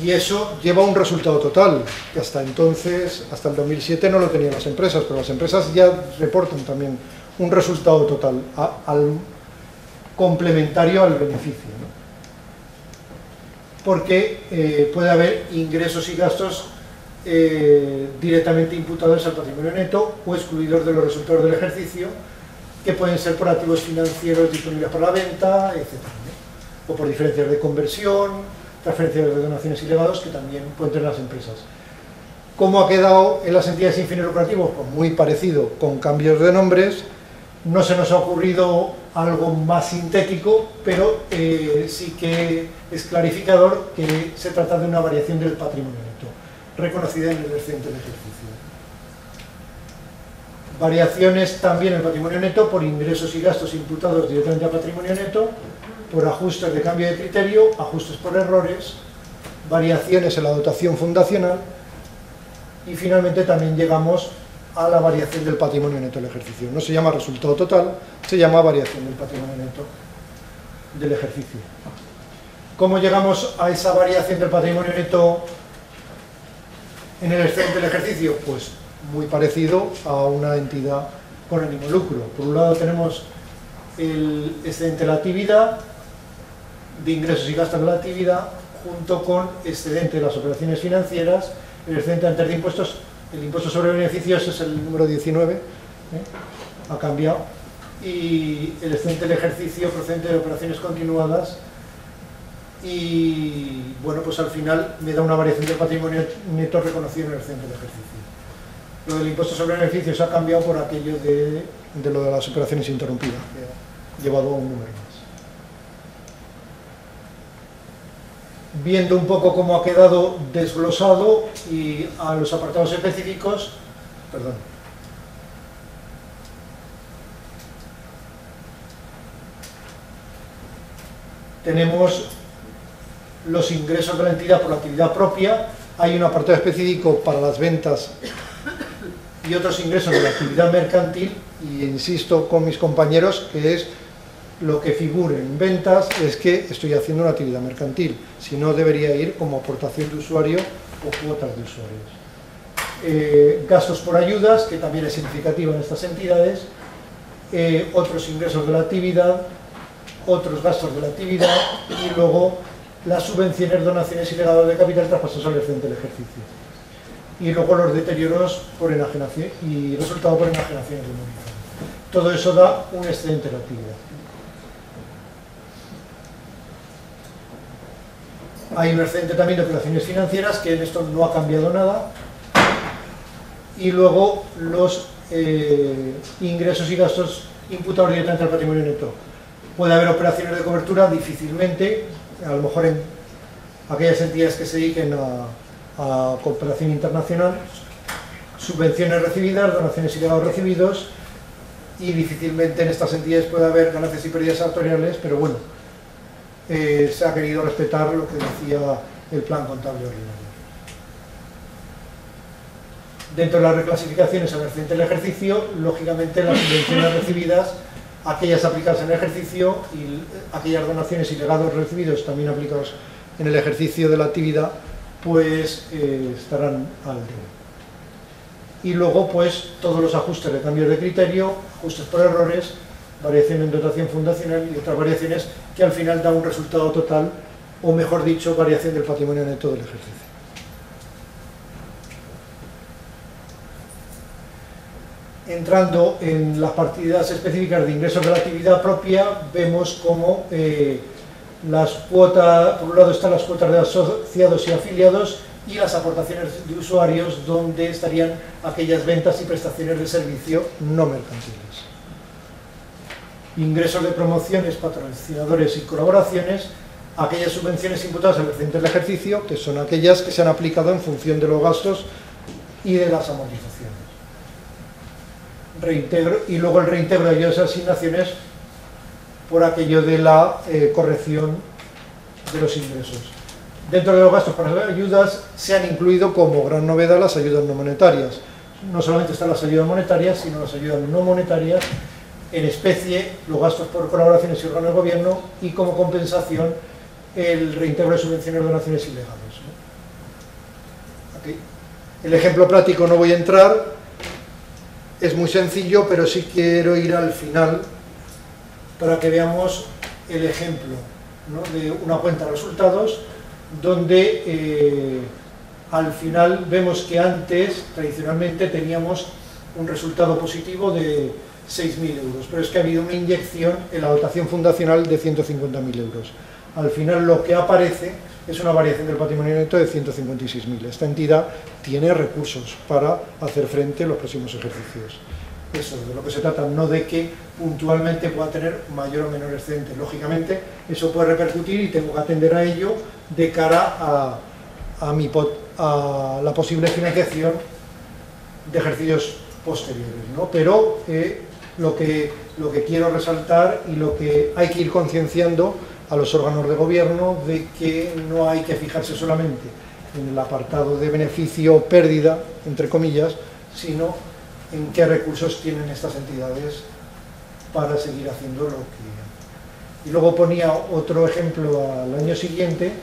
Y eso lleva a un resultado total, que hasta entonces, hasta el 2007, no lo tenían las empresas, pero las empresas ya reportan también un resultado total complementario al beneficio, ¿no? Porque puede haber ingresos y gastos directamente imputados al patrimonio neto o excluidos de los resultados del ejercicio, que pueden ser por activos financieros disponibles para la venta, etc., ¿no? O por diferencias de conversión, transferencias de donaciones y legados que también pueden tener las empresas. ¿Cómo ha quedado en las entidades sin fines lucrativos? Pues muy parecido, con cambios de nombres. No se nos ha ocurrido algo más sintético, pero sí que es clarificador que se trata de una variación del patrimonio neto, reconocida en el excedente del ejercicio. Variaciones también en el patrimonio neto por ingresos y gastos imputados directamente al patrimonio neto, por ajustes de cambio de criterio, ajustes por errores, variaciones en la dotación fundacional y finalmente también llegamos a la variación del patrimonio neto del ejercicio. No se llama resultado total, se llama variación del patrimonio neto del ejercicio. ¿Cómo llegamos a esa variación del patrimonio neto en el excedente del ejercicio? Pues muy parecido a una entidad con ánimo de lucro. Por un lado tenemos el excedente de la actividad, de ingresos y gastos de la actividad, junto con excedente de las operaciones financieras, el excedente antes de impuestos. El impuesto sobre beneficios es el número 19, ha cambiado, y el excedente del ejercicio procedente de operaciones continuadas, y bueno, pues al final me da una variación del patrimonio neto reconocido en el excedente del ejercicio. Lo del impuesto sobre beneficios ha cambiado por aquello de lo de las operaciones interrumpidas, que ha llevado a un número más. Viendo un poco cómo ha quedado desglosado y a los apartados específicos, tenemos los ingresos de la entidad por la actividad propia, hay un apartado específico para las ventas y otros ingresos de la actividad mercantil, y insisto con mis compañeros que es lo que figure en ventas es que estoy haciendo una actividad mercantil, si no debería ir como aportación de usuario o cuotas de usuarios. Gastos por ayudas, que también es significativo en estas entidades, otros ingresos de la actividad, otros gastos de la actividad y luego las subvenciones, donaciones y legados de capital traspasados al excedente del ejercicio. Y luego los deterioros por enajenación y resultado por enajenaciones de munición. Todo eso da un excedente de la actividad. Hay un excedente también de operaciones financieras, que en esto no ha cambiado nada. Y luego los ingresos y gastos imputados directamente al patrimonio neto. Puede haber operaciones de cobertura, difícilmente, a lo mejor en aquellas entidades que se dediquen a cooperación internacional, subvenciones recibidas, donaciones y legados recibidos, y difícilmente en estas entidades puede haber ganancias y pérdidas actuariales, pero bueno, se ha querido respetar lo que decía el plan contable ordinario. Dentro de las reclasificaciones al excedente del ejercicio, lógicamente las subvenciones recibidas, aquellas aplicadas en el ejercicio y aquellas donaciones y legados recibidos también aplicados en el ejercicio de la actividad, pues estarán al día. Y luego pues todos los ajustes de cambios de criterio, ajustes por errores, variación en dotación fundacional y otras variaciones que al final dan un resultado total, o mejor dicho, variación del patrimonio neto del ejercicio. Entrando en las partidas específicas de ingresos de la actividad propia, vemos cómo las cuotas, por un lado están las cuotas de asociados y afiliados y las aportaciones de usuarios, donde estarían aquellas ventas y prestaciones de servicio no mercantiles. Ingresos de promociones, patrocinadores y colaboraciones, aquellas subvenciones imputadas al excedente del ejercicio, que son aquellas que se han aplicado en función de los gastos y de las amortizaciones. Reintegro, y luego el reintegro de aquellas asignaciones por aquello de la corrección de los ingresos. Dentro de los gastos para las ayudas se han incluido como gran novedad las ayudas no monetarias. No solamente están las ayudas monetarias, sino las ayudas no monetarias en especie, los gastos por colaboraciones y órganos de gobierno, y como compensación el reintegro de subvenciones, donaciones y legados, ¿no? Okay. El ejemplo práctico no voy a entrar, es muy sencillo, pero sí quiero ir al final para que veamos el ejemplo, ¿no?, de una cuenta de resultados, donde al final vemos que antes, tradicionalmente, teníamos un resultado positivo de 6.000 euros, pero es que ha habido una inyección en la dotación fundacional de 150.000 euros. Al final lo que aparece es una variación del patrimonio neto de 156.000. Esta entidad tiene recursos para hacer frente a los próximos ejercicios. Eso es de lo que se trata, no de que puntualmente pueda tener mayor o menor excedente. Lógicamente, eso puede repercutir y tengo que atender a ello de cara a la posible financiación de ejercicios posteriores, ¿no? Pero lo que quiero resaltar y lo que hay que ir concienciando a los órganos de gobierno de que no hay que fijarse solamente en el apartado de beneficio o pérdida, entre comillas, sino en qué recursos tienen estas entidades para seguir haciendo lo que... Y luego ponía otro ejemplo al año siguiente,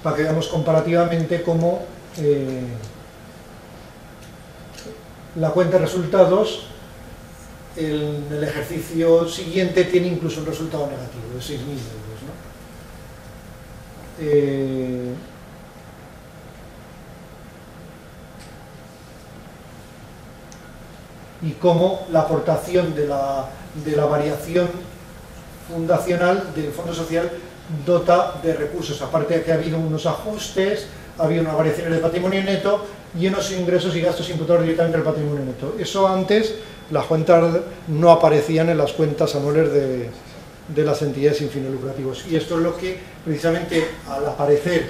para que veamos comparativamente cómo la cuenta de resultados en el ejercicio siguiente tiene incluso un resultado negativo de 6.000 euros, ¿no? Y cómo la aportación de la variación fundacional del Fondo Social dota de recursos, aparte de que ha habido unos ajustes, ha habido unas variaciones de patrimonio neto y unos ingresos y gastos imputados directamente al patrimonio neto. Eso antes, las cuentas no aparecían en las cuentas anuales de las entidades sin fines lucrativos. Y esto es lo que, precisamente, al aparecer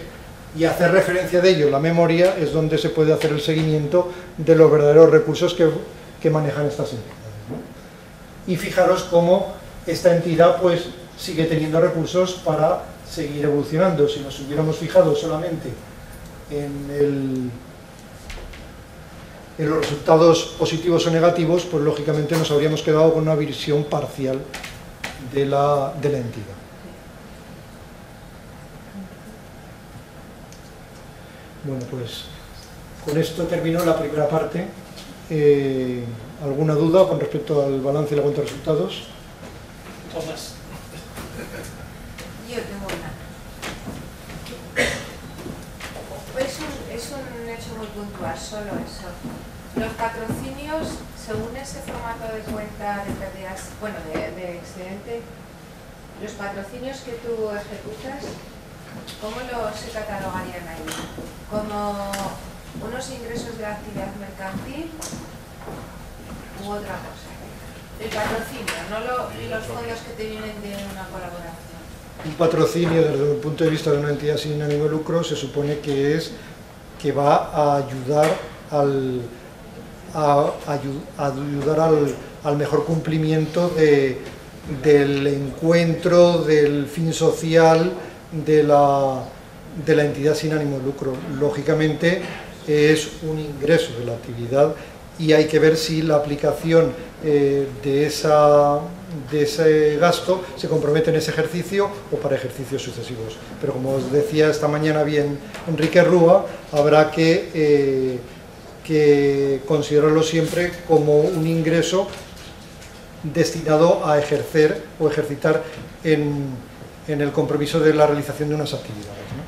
y hacer referencia de ello en la memoria, es donde se puede hacer el seguimiento de los verdaderos recursos que manejan estas entidades, ¿no? Y fijaros cómo esta entidad pues sigue teniendo recursos para seguir evolucionando. Si nos hubiéramos fijado solamente en los resultados positivos o negativos, pues lógicamente nos habríamos quedado con una visión parcial de la entidad. Bueno, pues con esto terminó la primera parte. ¿Alguna duda con respecto al balance y la cuenta de resultados?
Tomás.
Yo tengo una. Es un hecho muy puntual, solo eso. Los patrocinios, según ese formato de cuenta de pérdidas, bueno, de excedente, los patrocinios que tú ejecutas, ¿cómo se catalogarían ahí? ¿Como unos ingresos de la actividad mercantil u otra cosa? El patrocinio, no los fondos que te vienen de una colaboración.
Un patrocinio, desde el punto de vista de una entidad sin ánimo de lucro, se supone que va a ayudar al mejor cumplimiento del encuentro, del fin social de la entidad sin ánimo de lucro. Lógicamente es un ingreso de la actividad y hay que ver si la aplicación de ese gasto se compromete en ese ejercicio o para ejercicios sucesivos. Pero como os decía esta mañana bien Enrique Rúa, habrá que considerarlo siempre como un ingreso destinado a ejercer o ejercitar en el compromiso de la realización de unas actividades, ¿no?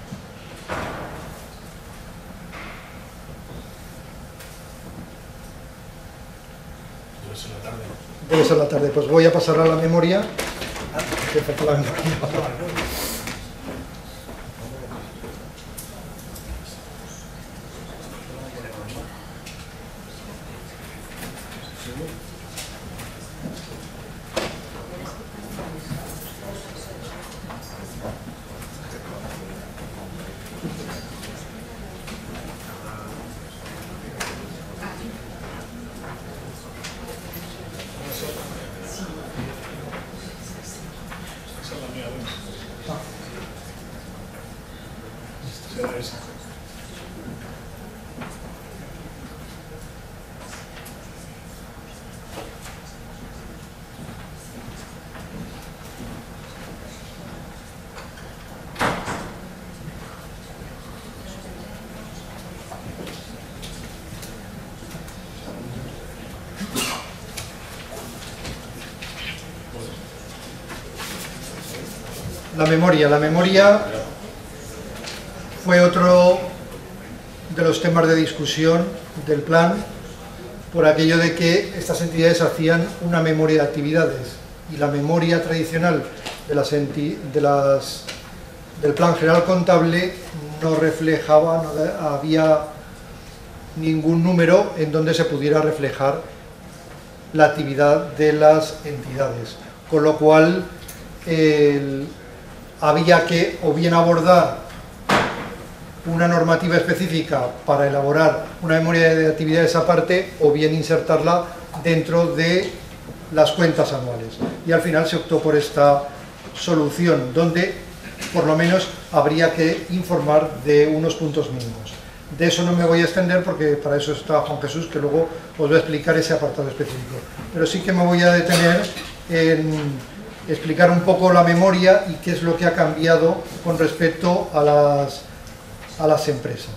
Debe ser la tarde. Pues voy a pasar a la memoria. Que falta la memoria. La memoria fue otro de los temas de discusión del plan, por aquello de que estas entidades hacían una memoria de actividades y la memoria tradicional del plan general contable no reflejaba, no había ningún número en donde se pudiera reflejar la actividad de las entidades, con lo cual había que o bien abordar una normativa específica para elaborar una memoria de actividades aparte o bien insertarla dentro de las cuentas anuales. Y al final se optó por esta solución, donde por lo menos habría que informar de unos puntos mínimos. De eso no me voy a extender porque para eso está Juan Jesús, que luego os va a explicar ese apartado específico. Pero sí que me voy a detener en explicar un poco la memoria y qué es lo que ha cambiado con respecto a las empresas.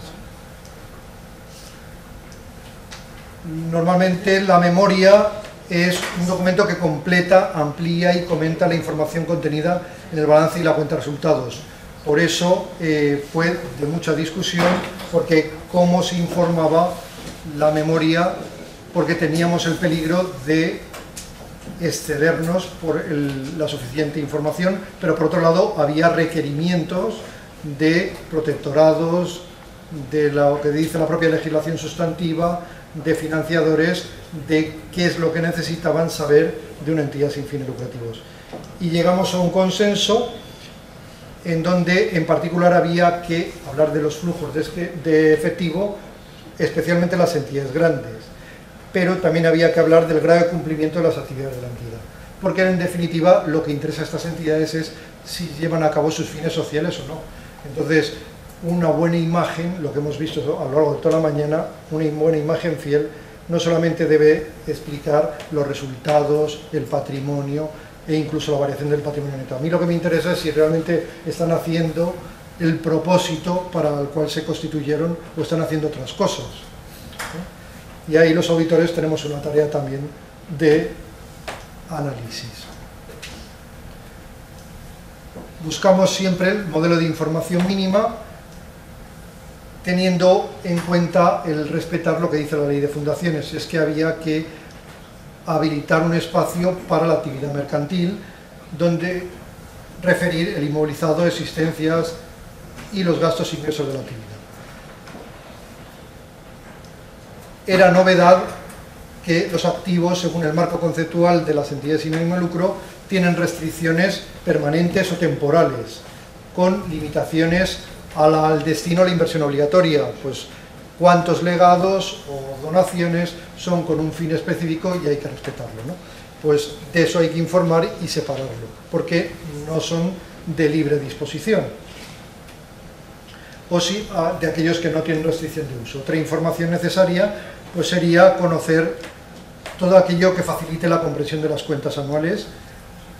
Normalmente la memoria es un documento que completa, amplía y comenta la información contenida en el balance y la cuenta de resultados. Por eso fue de mucha discusión, porque cómo se informaba la memoria, porque teníamos el peligro de excedernos por la suficiente información, pero por otro lado había requerimientos de protectorados, de lo que dice la propia legislación sustantiva, de financiadores, de qué es lo que necesitaban saber de una entidad sin fines lucrativos. Y llegamos a un consenso en donde en particular había que hablar de los flujos de efectivo, especialmente las entidades grandes, pero también había que hablar del grado de cumplimiento de las actividades de la entidad, porque en definitiva lo que interesa a estas entidades es si llevan a cabo sus fines sociales o no. Entonces, una buena imagen, lo que hemos visto a lo largo de toda la mañana, una buena imagen fiel, no solamente debe explicar los resultados, el patrimonio e incluso la variación del patrimonio neto. A mí lo que me interesa es si realmente están haciendo el propósito para el cual se constituyeron o están haciendo otras cosas. Y ahí los auditores tenemos una tarea también de análisis. Buscamos siempre el modelo de información mínima, teniendo en cuenta el respetar lo que dice la ley de fundaciones. Es que había que habilitar un espacio para la actividad mercantil, donde referir el inmovilizado, existencias y los gastos e ingresos de la actividad. Era novedad que los activos, según el marco conceptual de las entidades sin ánimo de lucro, tienen restricciones permanentes o temporales, con limitaciones al destino a la inversión obligatoria, pues cuántos legados o donaciones son con un fin específico y hay que respetarlo, ¿no? Pues de eso hay que informar y separarlo, porque no son de libre disposición. O si de aquellos que no tienen restricción de uso. Otra información necesaria pues sería conocer todo aquello que facilite la comprensión de las cuentas anuales,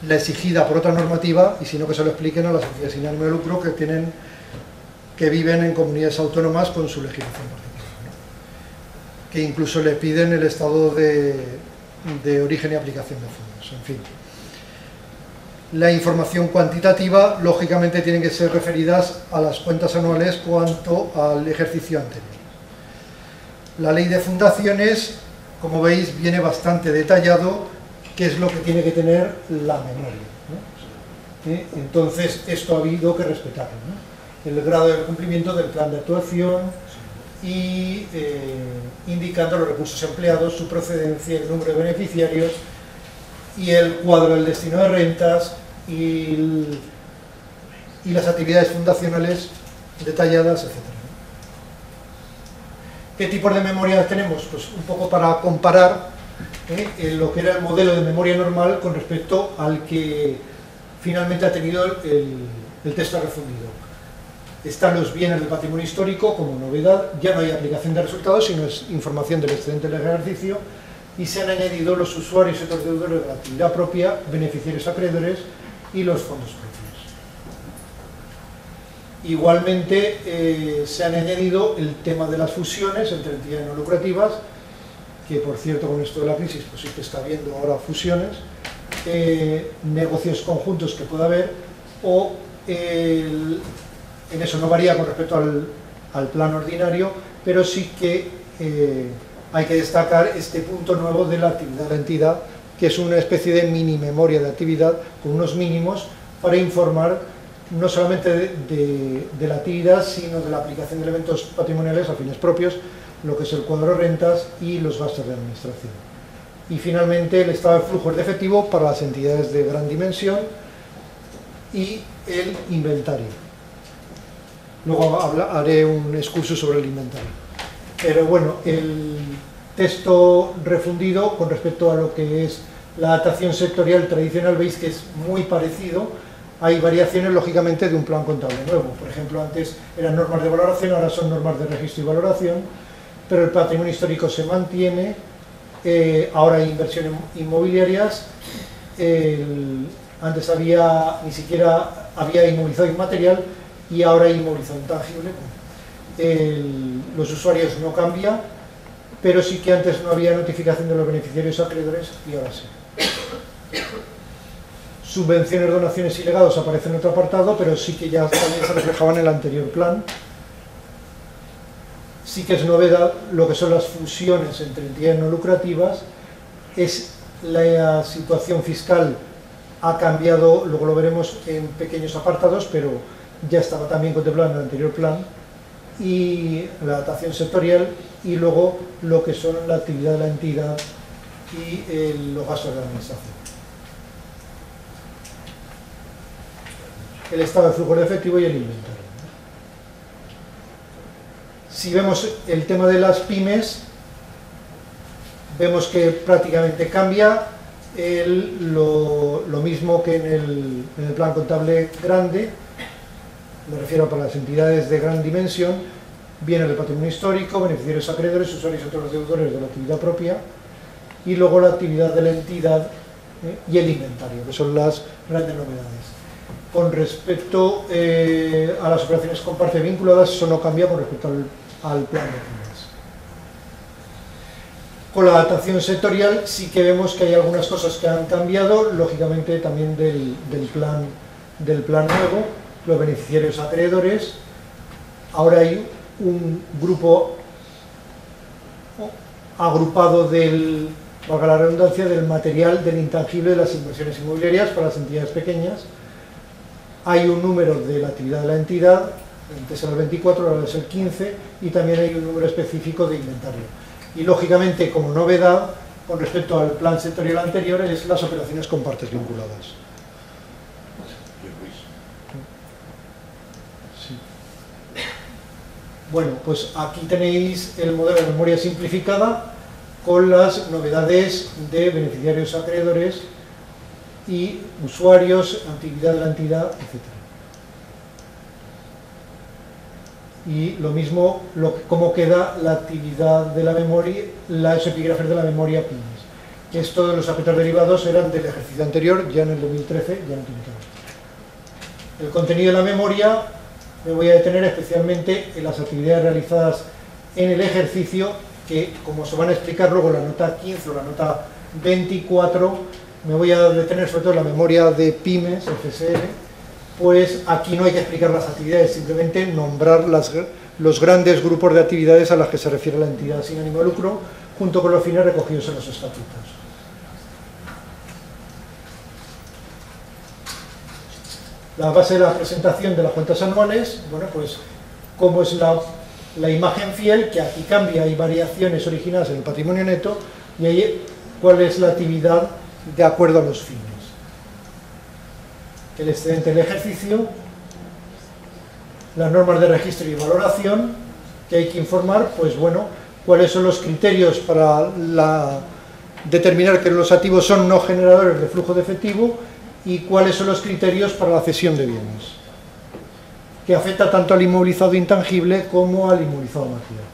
la exigida por otra normativa, y si no que se lo expliquen a las entidades sin ánimo de lucro que viven en comunidades autónomas con su legislación particular, ¿no? Que incluso le piden el estado de origen y aplicación de fondos, en fin. La información cuantitativa, lógicamente, tienen que ser referidas a las cuentas anuales cuanto al ejercicio anterior. La ley de fundaciones, como veis, viene bastante detallado qué es lo que tiene que tener la memoria, ¿no? Entonces, esto ha habido que respetarlo, ¿no? El grado de cumplimiento del plan de actuación y indicando los recursos empleados, su procedencia, el número de beneficiarios y el cuadro del destino de rentas y las actividades fundacionales detalladas, etc. ¿Qué tipos de memoria tenemos? Pues un poco para comparar lo que era el modelo de memoria normal con respecto al que finalmente ha tenido el texto refundido. Están los bienes del patrimonio histórico como novedad, ya no hay aplicación de resultados, sino es información del excedente del ejercicio, y se han añadido los usuarios y otros deudores de la actividad propia, beneficiarios acreedores y los fondos propios. Igualmente se han añadido el tema de las fusiones entre entidades no lucrativas, que por cierto con esto de la crisis pues sí que está habiendo ahora fusiones, negocios conjuntos que pueda haber, o en eso no varía con respecto al plan ordinario, pero sí que hay que destacar este punto nuevo de la actividad de la entidad, que es una especie de mini memoria de actividad con unos mínimos para informar no solamente de la actividad, sino de la aplicación de elementos patrimoniales a fines propios, lo que es el cuadro de rentas y los gastos de administración. Y finalmente el estado de flujos de efectivo para las entidades de gran dimensión y el inventario. Luego haré un excursus sobre el inventario. Pero bueno, el texto refundido con respecto a lo que es la adaptación sectorial tradicional, veis que es muy parecido. Hay variaciones, lógicamente, de un plan contable nuevo. Por ejemplo, antes eran normas de valoración, ahora son normas de registro y valoración, pero el patrimonio histórico se mantiene, ahora hay inversiones inmobiliarias, antes ni siquiera había inmovilizado inmaterial y ahora hay inmovilizado intangible. Los usuarios no cambian, pero sí que antes no había notificación de los beneficiarios acreedores y ahora sí. Subvenciones, donaciones y legados aparecen en otro apartado, pero sí que ya también se reflejaban en el anterior plan. Sí que es novedad lo que son las fusiones entre entidades no lucrativas. La situación fiscal ha cambiado, luego lo veremos en pequeños apartados, pero ya estaba también contemplado en el anterior plan, y la adaptación sectorial, y luego lo que son la actividad de la entidad y los gastos de la administración. El estado de flujo de efectivo y el inventario. Si vemos el tema de las pymes, vemos que prácticamente cambia lo mismo que en el plan contable grande. me refiero para las entidades de gran dimensión, bienes de patrimonio histórico, beneficiarios acreedores, usuarios y otros deudores de la actividad propia, y luego la actividad de la entidad y el inventario, que son las grandes novedades. Con respecto a las operaciones con partes vinculadas, eso no cambia con respecto al plan de pymes. Con la adaptación sectorial sí que vemos que hay algunas cosas que han cambiado, lógicamente también del plan nuevo, los beneficiarios acreedores. Ahora hay un grupo agrupado del, valga la redundancia, del material, del intangible de las inversiones inmobiliarias para las entidades pequeñas. Hay un número de la actividad de la entidad, antes era el 24, ahora es el 15, y también hay un número específico de inventario. Y lógicamente, como novedad, con respecto al plan sectorial anterior, es las operaciones con partes vinculadas. Sí. Bueno, pues aquí tenéis el modelo de memoria simplificada con las novedades de beneficiarios acreedores y usuarios, actividad de la entidad, etc. Y lo mismo, cómo queda la actividad de la memoria, los epígrafes de la memoria pymes. Esto de los aspectos derivados eran del ejercicio anterior, ya en el 2013 ya no tiene que ver. El contenido de la memoria me voy a detener especialmente en las actividades realizadas en el ejercicio, que como se van a explicar luego la nota 15 o la nota 24, me voy a detener sobre todo en la memoria de pymes, FSL, pues aquí no hay que explicar las actividades, simplemente nombrar los grandes grupos de actividades a las que se refiere la entidad sin ánimo de lucro, junto con los fines recogidos en los estatutos. La base de la presentación de las cuentas anuales, bueno, pues como es la imagen fiel, que aquí cambia, hay variaciones originadas en el patrimonio neto, y ahí cuál es la actividad de acuerdo a los fines. El excedente del ejercicio, las normas de registro y valoración, que hay que informar, pues bueno, cuáles son los criterios para determinar que los activos son no generadores de flujo de efectivo y cuáles son los criterios para la cesión de bienes, que afecta tanto al inmovilizado intangible como al inmovilizado material.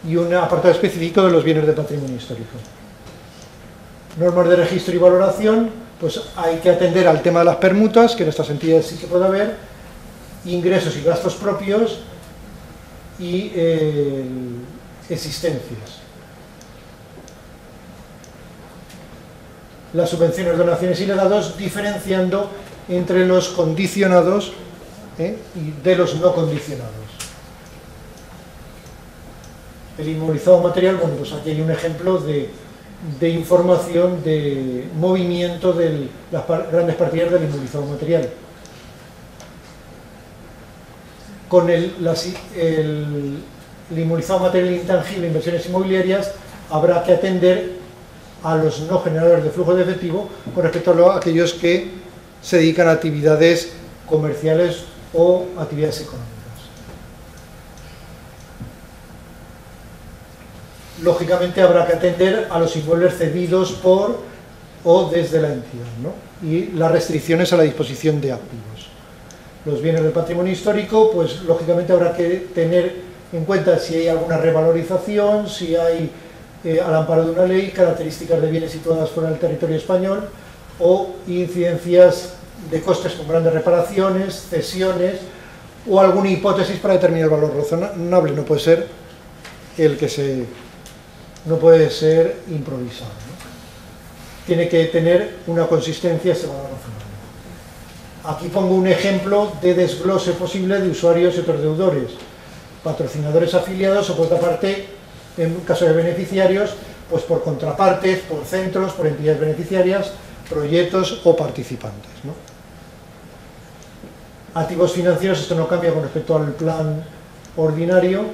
Y un apartado específico de los bienes de patrimonio histórico. Normas de registro y valoración, pues hay que atender al tema de las permutas, que en estas entidades sí que puede haber, ingresos y gastos propios y existencias. Las subvenciones, donaciones y legados, diferenciando entre los condicionados y de los no condicionados. El inmovilizado material, bueno, pues aquí hay un ejemplo de información de movimiento de las grandes partidas del inmovilizado material. Con el inmovilizado material intangible, inversiones inmobiliarias, habrá que atender a los no generadores de flujo de efectivo con respecto a aquellos que se dedican a actividades comerciales o actividades económicas. Lógicamente habrá que atender a los inmuebles cedidos por o desde la entidad, ¿no? Y las restricciones a la disposición de activos. Los bienes del patrimonio histórico, pues lógicamente habrá que tener en cuenta si hay alguna revalorización, si hay al amparo de una ley, características de bienes situadas fuera del territorio español o incidencias de costes con grandes reparaciones, cesiones o alguna hipótesis para determinar el valor razonable. No puede ser no puede ser improvisado, ¿no? Tiene que tener una consistencia ese valor razonable. Aquí pongo un ejemplo de desglose posible de usuarios y otros deudores, patrocinadores afiliados o por otra parte, en caso de beneficiarios, pues por contrapartes, por centros, por entidades beneficiarias, proyectos o participantes, ¿no? Activos financieros, esto no cambia con respecto al plan ordinario,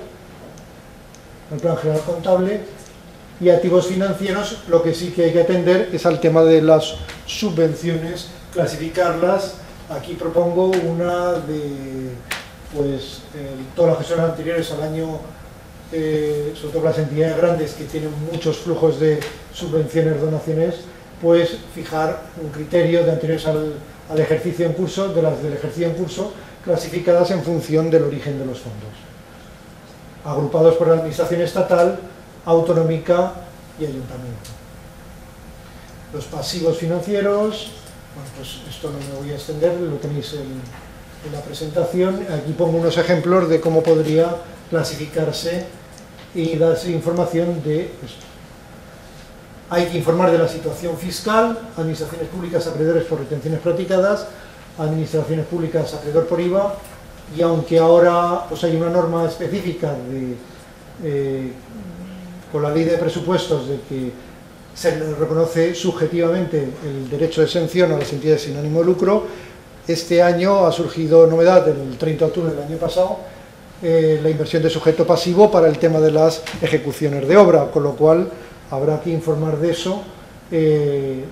al plan general contable. Y activos financieros, lo que sí que hay que atender es al tema de las subvenciones, clasificarlas. Aquí propongo una de, pues, todas las que son anteriores al año, sobre todo las entidades grandes que tienen muchos flujos de subvenciones, donaciones, pues fijar un criterio de anteriores al ejercicio en curso, de las del ejercicio en curso, clasificadas en función del origen de los fondos, agrupados por la administración estatal, autonómica y ayuntamiento. Los pasivos financieros, bueno, pues esto no me voy a extender, lo tenéis en la presentación. Aquí pongo unos ejemplos de cómo podría clasificarse y darse información de esto. Hay que informar de la situación fiscal, administraciones públicas acreedores por retenciones practicadas, administraciones públicas acreedor por IVA, y aunque ahora pues hay una norma específica con la ley de presupuestos de que se le reconoce subjetivamente el derecho de exención a las entidades sin ánimo de lucro, este año ha surgido novedad, el 30 de octubre del año pasado, la inversión de sujeto pasivo para el tema de las ejecuciones de obra, con lo cual habrá que informar de eso,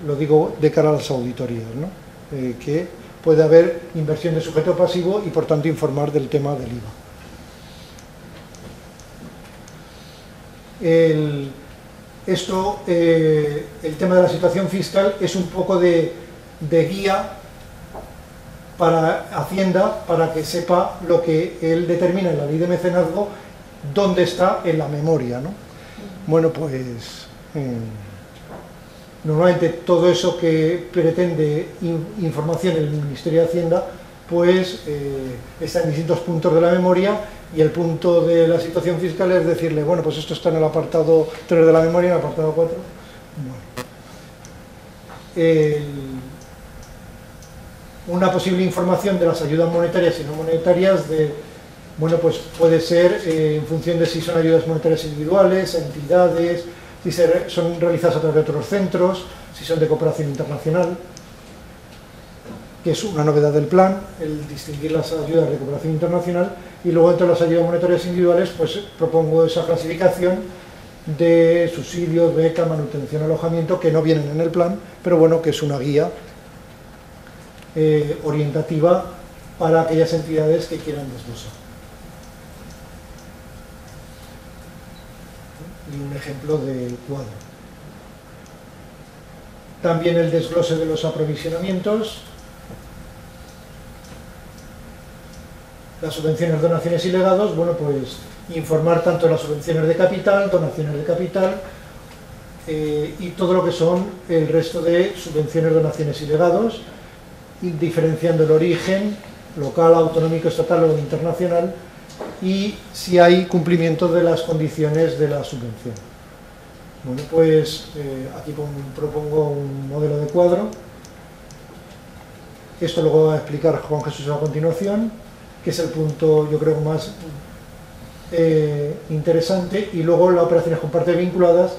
lo digo de cara a las auditorías, ¿no? Que puede haber inversión de sujeto pasivo y por tanto informar del tema del IVA. El tema de la situación fiscal es un poco de guía para Hacienda, para que sepa lo que él determina en la ley de mecenazgo, dónde está en la memoria, ¿no? Bueno, pues normalmente todo eso que pretende información el Ministerio de Hacienda, pues está en distintos puntos de la memoria, y el punto de la situación fiscal es decirle, bueno, pues esto está en el apartado 3 de la memoria, en el apartado 4. Bueno. Una posible información de las ayudas monetarias y no monetarias, bueno, pues puede ser en función de si son ayudas monetarias individuales, entidades, si son realizadas a través de otros centros, si son de cooperación internacional, que es una novedad del plan, el distinguir las ayudas de cooperación internacional, y luego entre las ayudas monetarias individuales, pues propongo esa clasificación de subsidios, beca, manutención, alojamiento, que no vienen en el plan, pero bueno, que es una guía orientativa para aquellas entidades que quieran desglosar. Y un ejemplo de cuadro. También el desglose de los aprovisionamientos, las subvenciones, donaciones y legados. Bueno, pues informar tanto de las subvenciones de capital, donaciones de capital y todo lo que son el resto de subvenciones, donaciones y legados, diferenciando el origen local, autonómico, estatal o internacional, y si hay cumplimiento de las condiciones de la subvención. Bueno, pues aquí propongo un modelo de cuadro. Esto lo va a explicar Juan Jesús a continuación, que es el punto, yo creo, más interesante. Y luego las operaciones con partes vinculadas,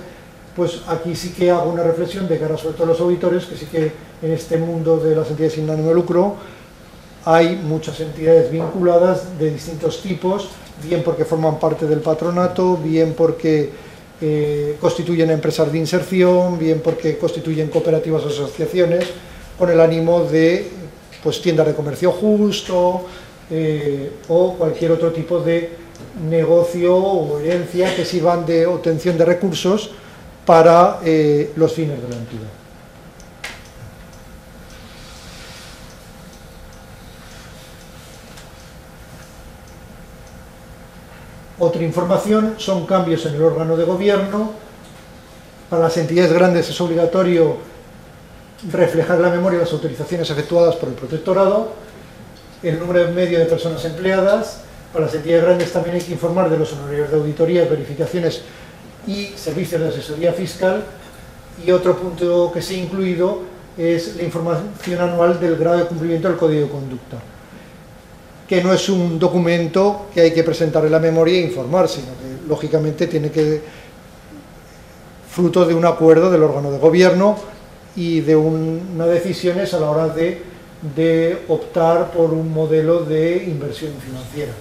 pues aquí sí que hago una reflexión de cara sobre todo a los auditores, que sí que en este mundo de las entidades sin ánimo de lucro hay muchas entidades vinculadas de distintos tipos, bien porque forman parte del patronato, bien porque constituyen empresas de inserción, bien porque constituyen cooperativas o asociaciones, con el ánimo de pues tiendas de comercio justo o cualquier otro tipo de negocio o herencia que sirvan de obtención de recursos para los fines de la entidad. Otra información son cambios en el órgano de gobierno. Para las entidades grandes es obligatorio reflejar en la memoria las autorizaciones efectuadas por el protectorado, el número medio de personas empleadas. Para las entidades grandes también hay que informar de los honorarios de auditorías, verificaciones y servicios de asesoría fiscal. Y otro punto que se ha incluido es la información anual del grado de cumplimiento del Código de Conducta, que no es un documento que hay que presentar en la memoria e informar, sino que lógicamente tiene que fruto de un acuerdo del órgano de gobierno y de unas decisiones a la hora de optar por un modelo de inversión financiera,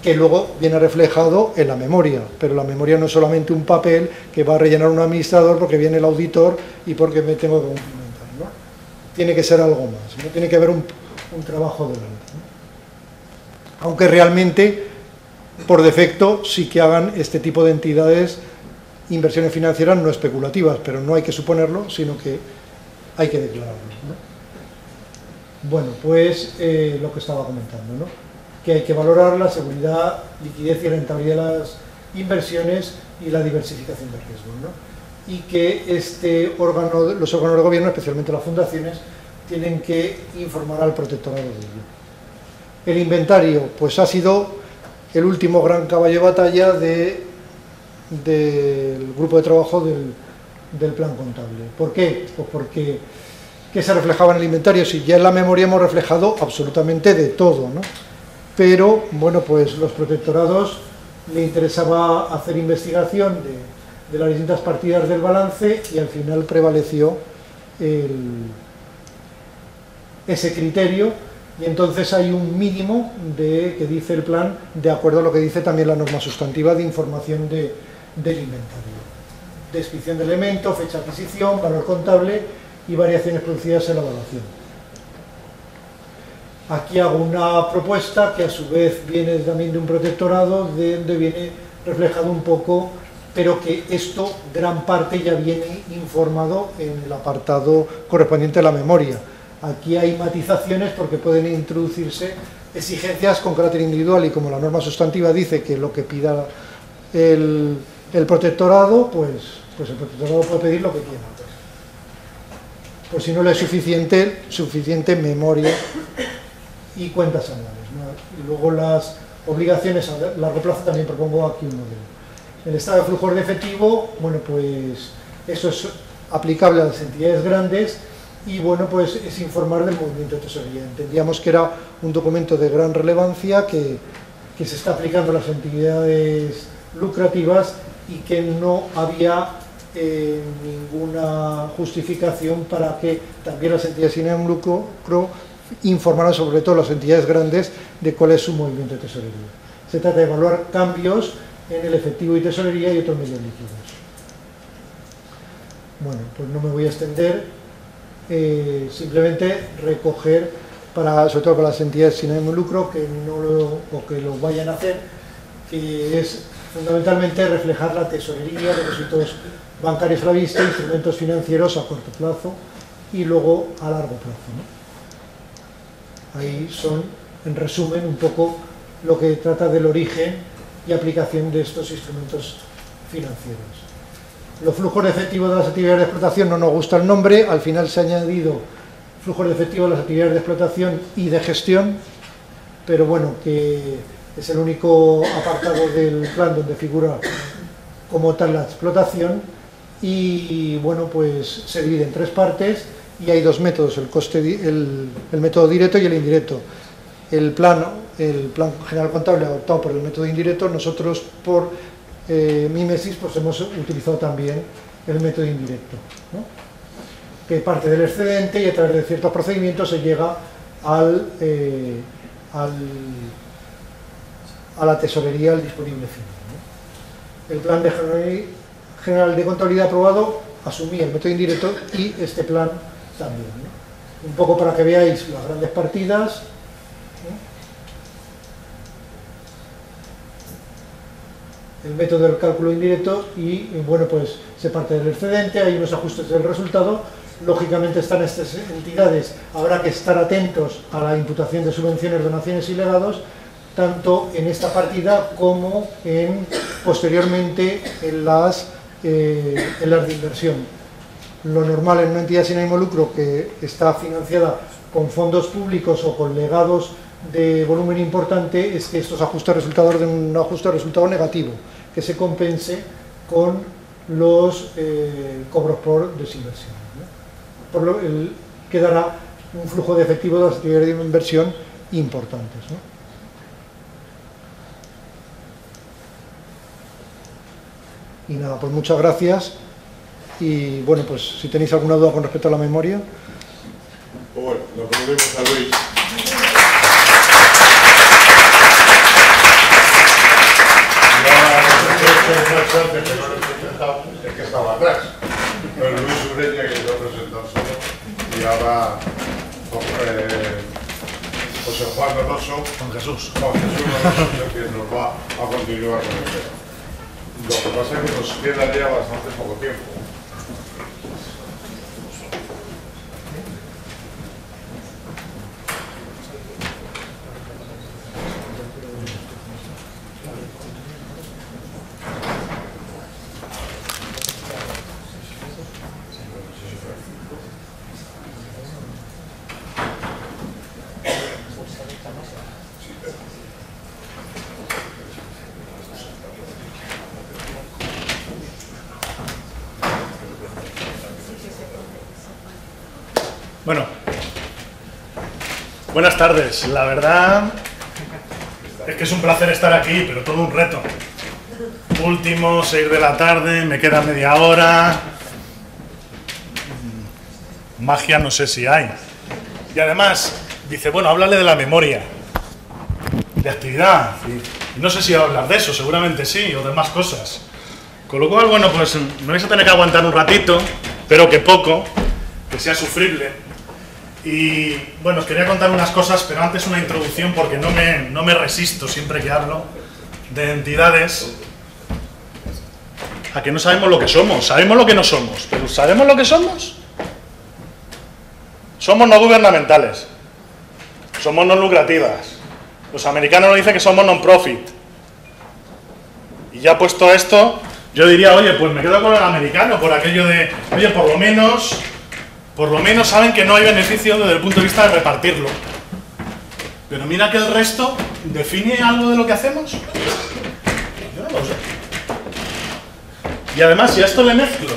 que luego viene reflejado en la memoria, pero la memoria no es solamente un papel que va a rellenar un administrador porque viene el auditor y porque me tengo que cumplimentar, ¿no? Tiene que ser algo más, ¿no? Tiene que haber un trabajo delante, ¿no? Aunque realmente, por defecto, sí que hagan este tipo de entidades inversiones financieras no especulativas, pero no hay que suponerlo, sino que hay que declararlo, ¿no?
Bueno, pues lo que estaba comentando, ¿no? Que hay que valorar la seguridad, liquidez y rentabilidad de las inversiones y la diversificación de riesgos, ¿no? Y que los órganos de gobierno, especialmente las fundaciones, tienen que informar al protectorado de ello. El inventario, pues ha sido el último gran caballo de batalla del grupo de trabajo del plan contable. ¿Por qué? Pues porque ¿qué se reflejaba en el inventario? Si ya en la memoria hemos reflejado absolutamente de todo, ¿no? Pero, bueno, pues los protectorados le interesaba hacer investigación de las distintas partidas del balance y al final prevaleció ese criterio, y entonces hay un mínimo que dice el plan, de acuerdo a lo que dice también la norma sustantiva de información del inventario. Descripción de elementos, fecha de adquisición, valor contable y variaciones producidas en la evaluación. Aquí hago una propuesta que a su vez viene también de un protectorado, donde viene reflejado un poco, pero que esto, gran parte, ya viene informado en el apartado correspondiente a la memoria. Aquí hay matizaciones porque pueden introducirse exigencias con carácter individual, y como la norma sustantiva dice que lo que pida el protectorado, pues el protectorado puede pedir lo que quiera. Pues si no le es suficiente memoria y cuentas anuales, ¿no? Y luego las obligaciones a largo plazo también propongo aquí un modelo. El estado de flujos de efectivo, bueno, pues eso es aplicable a las entidades grandes y, bueno, pues es informar del movimiento de tesorería. Entendíamos que era un documento de gran relevancia que se está aplicando a las entidades lucrativas y que no había ninguna justificación para que también las entidades sin ánimo de lucro informaran, sobre todo las entidades grandes, de cuál es su movimiento de tesorería. Se trata de evaluar cambios en el efectivo y tesorería y otros medios líquidos. Bueno, pues no me voy a extender, simplemente recoger, sobre todo para las entidades sin ánimo de lucro, que lo vayan a hacer, que es fundamentalmente reflejar la tesorería, depósitos bancarios a la vista, instrumentos financieros a corto plazo y luego a largo plazo, ¿no? Ahí son, en resumen, un poco lo que trata del origen y aplicación de estos instrumentos financieros. Los flujos de efectivo de las actividades de explotación, no nos gusta el nombre, al final se ha añadido flujos de efectivo de las actividades de explotación y de gestión, pero bueno, que es el único apartado del plan donde figura como tal la explotación. Y bueno, pues se divide en tres partes y hay dos métodos, el método directo y el indirecto. El plan general contable ha optado por el método indirecto. Nosotros, por mimesis, pues hemos utilizado también el método indirecto, ¿no? Que parte del excedente y a través de ciertos procedimientos se llega a la tesorería, al disponible final, ¿no? El plan general de contabilidad aprobado asumía el método indirecto y este plan también, ¿no? Un poco para que veáis las grandes partidas, ¿no? El método del cálculo indirecto y, bueno, pues se parte del excedente, hay unos ajustes del resultado. Lógicamente están estas entidades, habrá que estar atentos a la imputación de subvenciones, donaciones y legados, tanto en esta partida como posteriormente en las de inversión. Lo normal en una entidad sin ánimo de lucro que está financiada con fondos públicos o con legados de volumen importante es que estos ajustes resultados den un ajuste de resultado negativo, que se compense con los cobros por desinversión, ¿no? Quedará un flujo de efectivo de las actividades de inversión importantes, ¿no? Y nada, pues muchas gracias y bueno, pues si tenéis alguna duda con respecto a la memoria.
Pues bueno, nos volvemos a Luis. Es que estaba atrás, pero Luis Ureña, que lo ha presentado solo, y ahora José Juan Alonso, Juan Jesús Alonso, que nos va a continuar con el tema. Lo que pasa es que nos queda ya bastante poco tiempo.
Bueno, buenas tardes. La verdad es que es un placer estar aquí, pero todo un reto. Último, 6 de la tarde, me queda media hora. Magia no sé si hay. Y además, dice, bueno, háblale de la memoria, de actividad. Y no sé si va a hablar de eso, seguramente sí, o de más cosas. Con lo cual, bueno, pues me vais a tener que aguantar un ratito, pero que poco, que sea sufrible. Y bueno, os quería contar unas cosas, pero antes una introducción, porque no me resisto siempre que hablo de entidades a que no sabemos lo que somos. Sabemos lo que no somos, pero ¿sabemos lo que somos? Somos no gubernamentales, somos no lucrativas. Los americanos nos dicen que somos non-profit. Y ya puesto esto, yo diría, oye, pues me quedo con el americano, por aquello de, oye, por lo menos saben que no hay beneficio desde el punto de vista de repartirlo. Pero mira que el resto define algo de lo que hacemos. Yo no lo sé. Y además, si a esto le mezclo,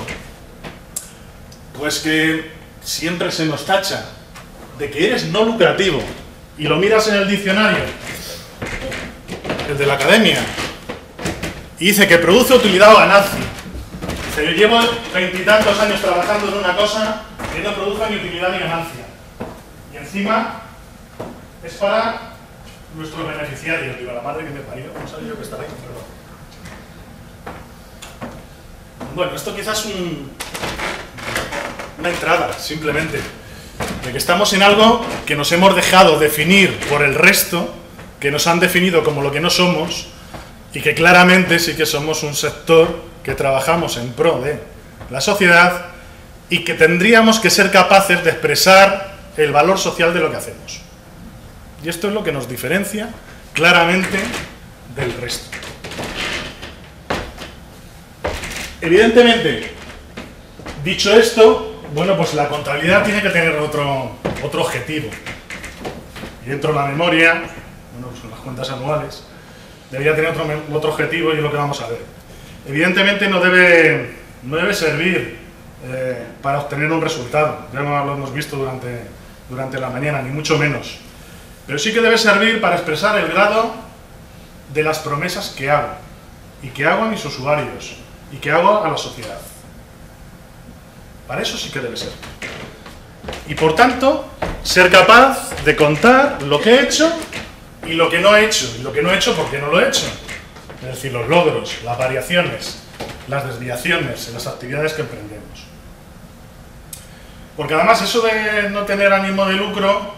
pues que siempre se nos tacha de que eres no lucrativo, y lo miras en el diccionario, el de la academia, y dice que produce utilidad o ganancia. Dice, yo llevo 20 y tantos años trabajando en una cosa que no produce ni utilidad ni ganancia. Y encima es para nuestros beneficiarios. Digo, la madre que me parió, no sabía yo que estaba ahí, perdón. Bueno, esto quizás es una entrada, simplemente, de que estamos en algo que nos hemos dejado definir por el resto, que nos han definido como lo que no somos, y que claramente sí que somos un sector que trabajamos en pro de la sociedad y que tendríamos que ser capaces de expresar el valor social de lo que hacemos. Y esto es lo que nos diferencia claramente del resto. Evidentemente, dicho esto, bueno, pues la contabilidad tiene que tener otro objetivo. Y dentro de la memoria, bueno, pues con las cuentas anuales, debería tener otro objetivo, y es lo que vamos a ver. Evidentemente no debe servir para obtener un resultado, ya no lo hemos visto durante la mañana, ni mucho menos. Pero sí que debe servir para expresar el grado de las promesas que hago, y que hago a mis usuarios, y que hago a la sociedad. Para eso sí que debe ser. Y por tanto, ser capaz de contar lo que he hecho y lo que no he hecho. Y lo que no he hecho, ¿por qué no lo he hecho? Es decir, los logros, las variaciones, las desviaciones en las actividades que emprendemos. Porque además eso de no tener ánimo de lucro,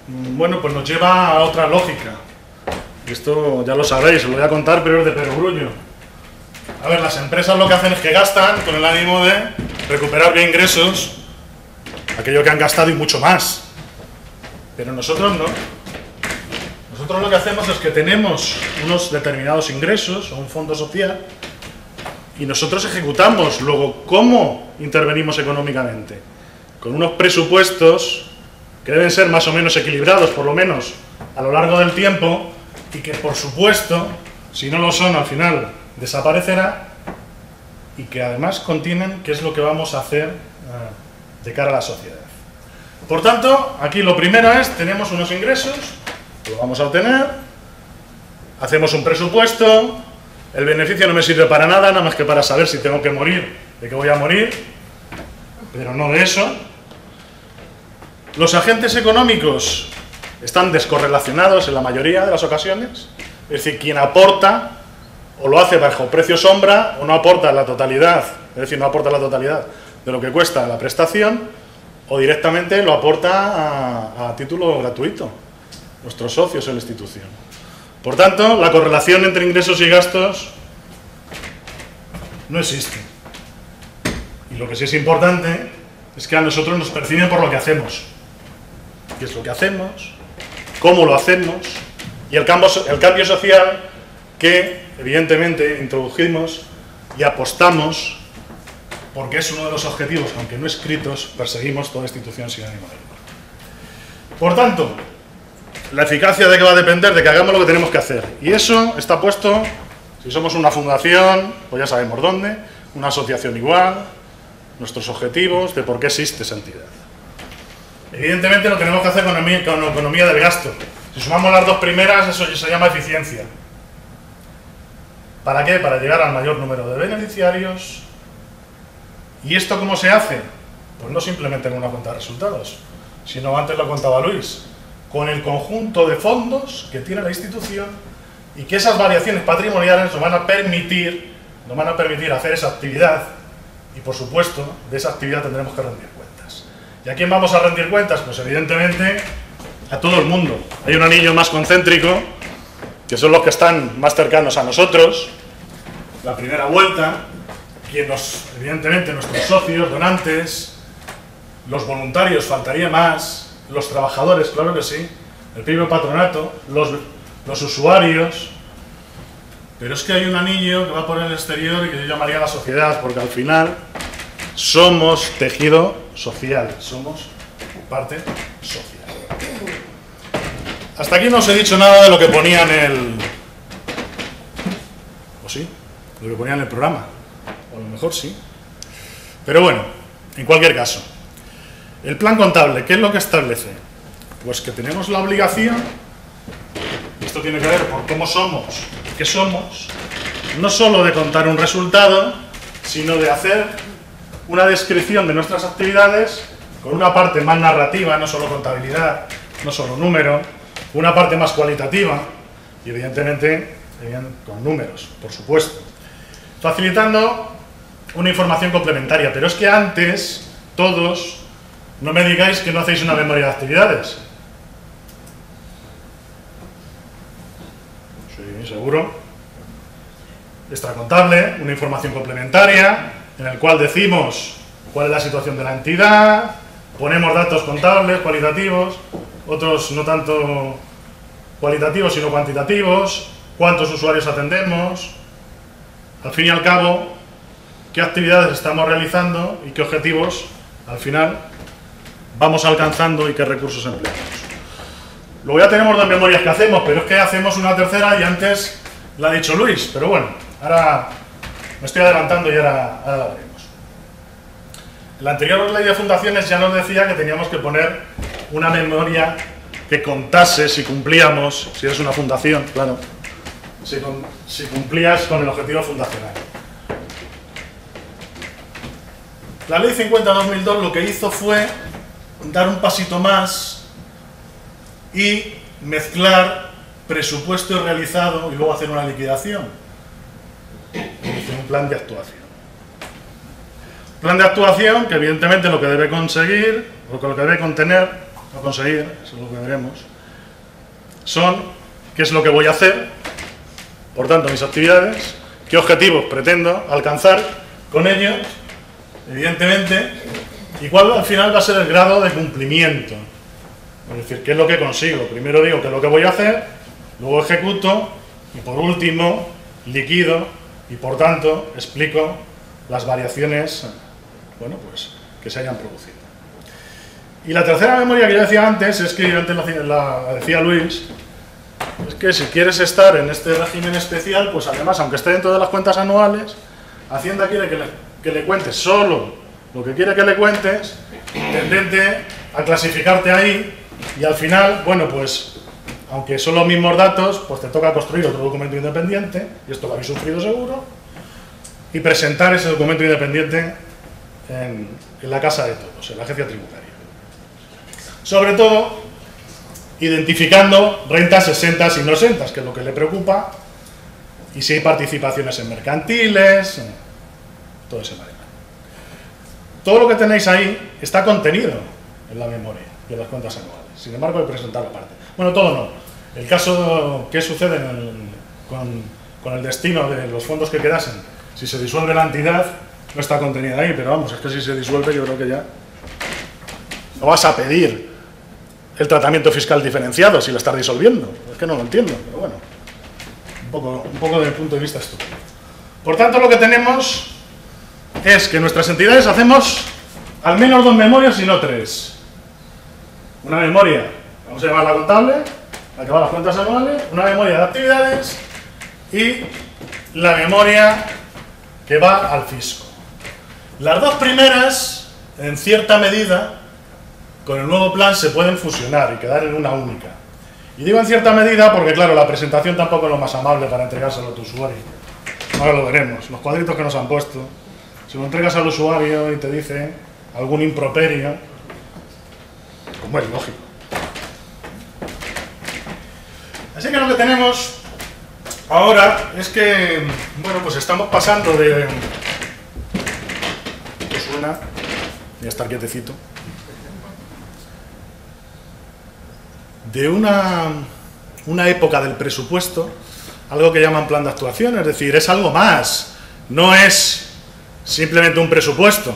bueno, pues nos lleva a otra lógica. Esto ya lo sabéis, os lo voy a contar, pero es de perogrullo. A ver, las empresas lo que hacen es que gastan con el ánimo de recuperar vía ingresos aquello que han gastado y mucho más. Pero nosotros no. Nosotros lo que hacemos es que tenemos unos determinados ingresos o un fondo social y nosotros ejecutamos. Luego, ¿cómo intervenimos económicamente? Con unos presupuestos que deben ser más o menos equilibrados, por lo menos a lo largo del tiempo, y que, por supuesto, si no lo son, al final desaparecerá, y que además contienen qué es lo que vamos a hacer de cara a la sociedad. Por tanto, aquí lo primero es, tenemos unos ingresos, lo vamos a obtener, hacemos un presupuesto, el beneficio no me sirve para nada más que para saber si tengo que morir, de qué voy a morir, pero no de eso. Los agentes económicos están descorrelacionados en la mayoría de las ocasiones, es decir, quien aporta o lo hace bajo precio sombra o no aporta la totalidad, es decir, no aporta la totalidad de lo que cuesta la prestación, o directamente lo aporta a título gratuito, nuestros socios en la institución. Por tanto, la correlación entre ingresos y gastos no existe. Y lo que sí es importante es que a nosotros nos perciben por lo que hacemos. ¿Qué es lo que hacemos? ¿Cómo lo hacemos? Y el cambio social que, evidentemente, introdujimos y apostamos, porque es uno de los objetivos, aunque no escritos, perseguimos toda institución sin ánimo de lucro. Por tanto, la eficacia de qué va a depender de que hagamos lo que tenemos que hacer. Y eso está puesto, si somos una fundación, pues ya sabemos dónde, una asociación igual, nuestros objetivos, de por qué existe esa entidad. Evidentemente lo tenemos que hacer con economía del gasto. Si sumamos las dos primeras, eso se llama eficiencia. ¿Para qué? Para llegar al mayor número de beneficiarios. ¿Y esto cómo se hace? Pues no simplemente en una cuenta de resultados, sino, antes lo contaba Luis, con el conjunto de fondos que tiene la institución, y que esas variaciones patrimoniales nos van a permitir hacer esa actividad, y por supuesto de esa actividad tendremos que rendir cuentas. ¿Y a quién vamos a rendir cuentas? Pues evidentemente a todo el mundo. Hay un anillo más concéntrico, que son los que están más cercanos a nosotros, la primera vuelta, evidentemente nuestros socios, donantes, los voluntarios, faltaría más, los trabajadores, claro que sí, el propio patronato, los usuarios, pero es que hay un anillo que va por el exterior y que yo llamaría la sociedad, porque al final somos tejido social, somos parte social. Hasta aquí no os he dicho nada de lo que ponía en el... ¿O sí? Lo que ponía en el programa. O a lo mejor sí. Pero bueno, en cualquier caso. El plan contable, ¿qué es lo que establece? Pues que tenemos la obligación, y esto tiene que ver por cómo somos, qué somos, no solo de contar un resultado, sino de hacer una descripción de nuestras actividades con una parte más narrativa, no solo contabilidad, no solo número, una parte más cualitativa y evidentemente con números, por supuesto, facilitando una información complementaria. Pero es que antes, todos, no me digáis que no hacéis una memoria de actividades. Sí, seguro. Extracontable, una información complementaria, en el cual decimos cuál es la situación de la entidad, ponemos datos contables, cualitativos, otros no tanto cualitativos sino cuantitativos, cuántos usuarios atendemos, al fin y al cabo, qué actividades estamos realizando y qué objetivos, al final, vamos alcanzando y qué recursos empleamos. Luego ya tenemos dos memorias que hacemos, pero es que hacemos una tercera y antes la ha dicho Luis, pero bueno, ahora me estoy adelantando y ahora la veremos. La anterior ley de fundaciones ya nos decía que teníamos que poner una memoria que contase si cumplíamos, si eres una fundación, claro, si cumplías con el objetivo fundacional. La ley 50/2002 lo que hizo fue dar un pasito más y mezclar presupuesto realizado y luego hacer una liquidación. Hice un plan de actuación. Plan de actuación que evidentemente lo que debe conseguir, o lo que debe contener, o conseguir, eso es lo que veremos, son qué es lo que voy a hacer, por tanto mis actividades, qué objetivos pretendo alcanzar con ellos, evidentemente, y cuál al final va a ser el grado de cumplimiento. Es decir, qué es lo que consigo. Primero digo qué es lo que voy a hacer, luego ejecuto y por último liquido y por tanto explico las variaciones, bueno, pues, que se hayan producido. Y la tercera memoria que yo decía antes, es que antes la decía Luis, es que si quieres estar en este régimen especial, pues además, aunque esté dentro de las cuentas anuales, Hacienda quiere que le cuentes solo lo que quiere que le cuentes, tendente a clasificarte ahí, y al final, bueno, pues, aunque son los mismos datos, pues te toca construir otro documento independiente, y esto lo habéis sufrido seguro, y presentar ese documento independiente en la casa de todos, en la agencia tributaria. Sobre todo, identificando rentas exentas y no exentas, que es lo que le preocupa, y si hay participaciones en mercantiles, todo ese material. Todo lo que tenéis ahí está contenido en la memoria de las cuentas anuales. Sin embargo, hay que presentarlo aparte. Bueno, todo no. El caso que sucede con el destino de los fondos que quedasen, si se disuelve la entidad, no está contenida ahí, pero vamos, es que si se disuelve yo creo que ya no vas a pedir el tratamiento fiscal diferenciado si lo estás disolviendo. Es que no lo entiendo, pero bueno, un poco desde el punto de vista estúpido. Por tanto, lo que tenemos es que nuestras entidades hacemos al menos 2 memorias y no 3. Una memoria, vamos a llamarla contable, la que va a las cuentas anuales, una memoria de actividades y la memoria que va al fisco. Las dos primeras, en cierta medida, con el nuevo plan se pueden fusionar y quedar en una única. Y digo en cierta medida porque, claro, la presentación tampoco es lo más amable para entregárselo a tu usuario. Ahora lo veremos. Los cuadritos que nos han puesto, si lo entregas al usuario y te dice algún improperio, como es lógico. Así que lo que tenemos ahora es que, bueno, pues estamos pasando de... ¿Qué suena? Voy a estar quietecito. De una época del presupuesto, algo que llaman plan de actuación, es decir, es algo más. No es simplemente un presupuesto,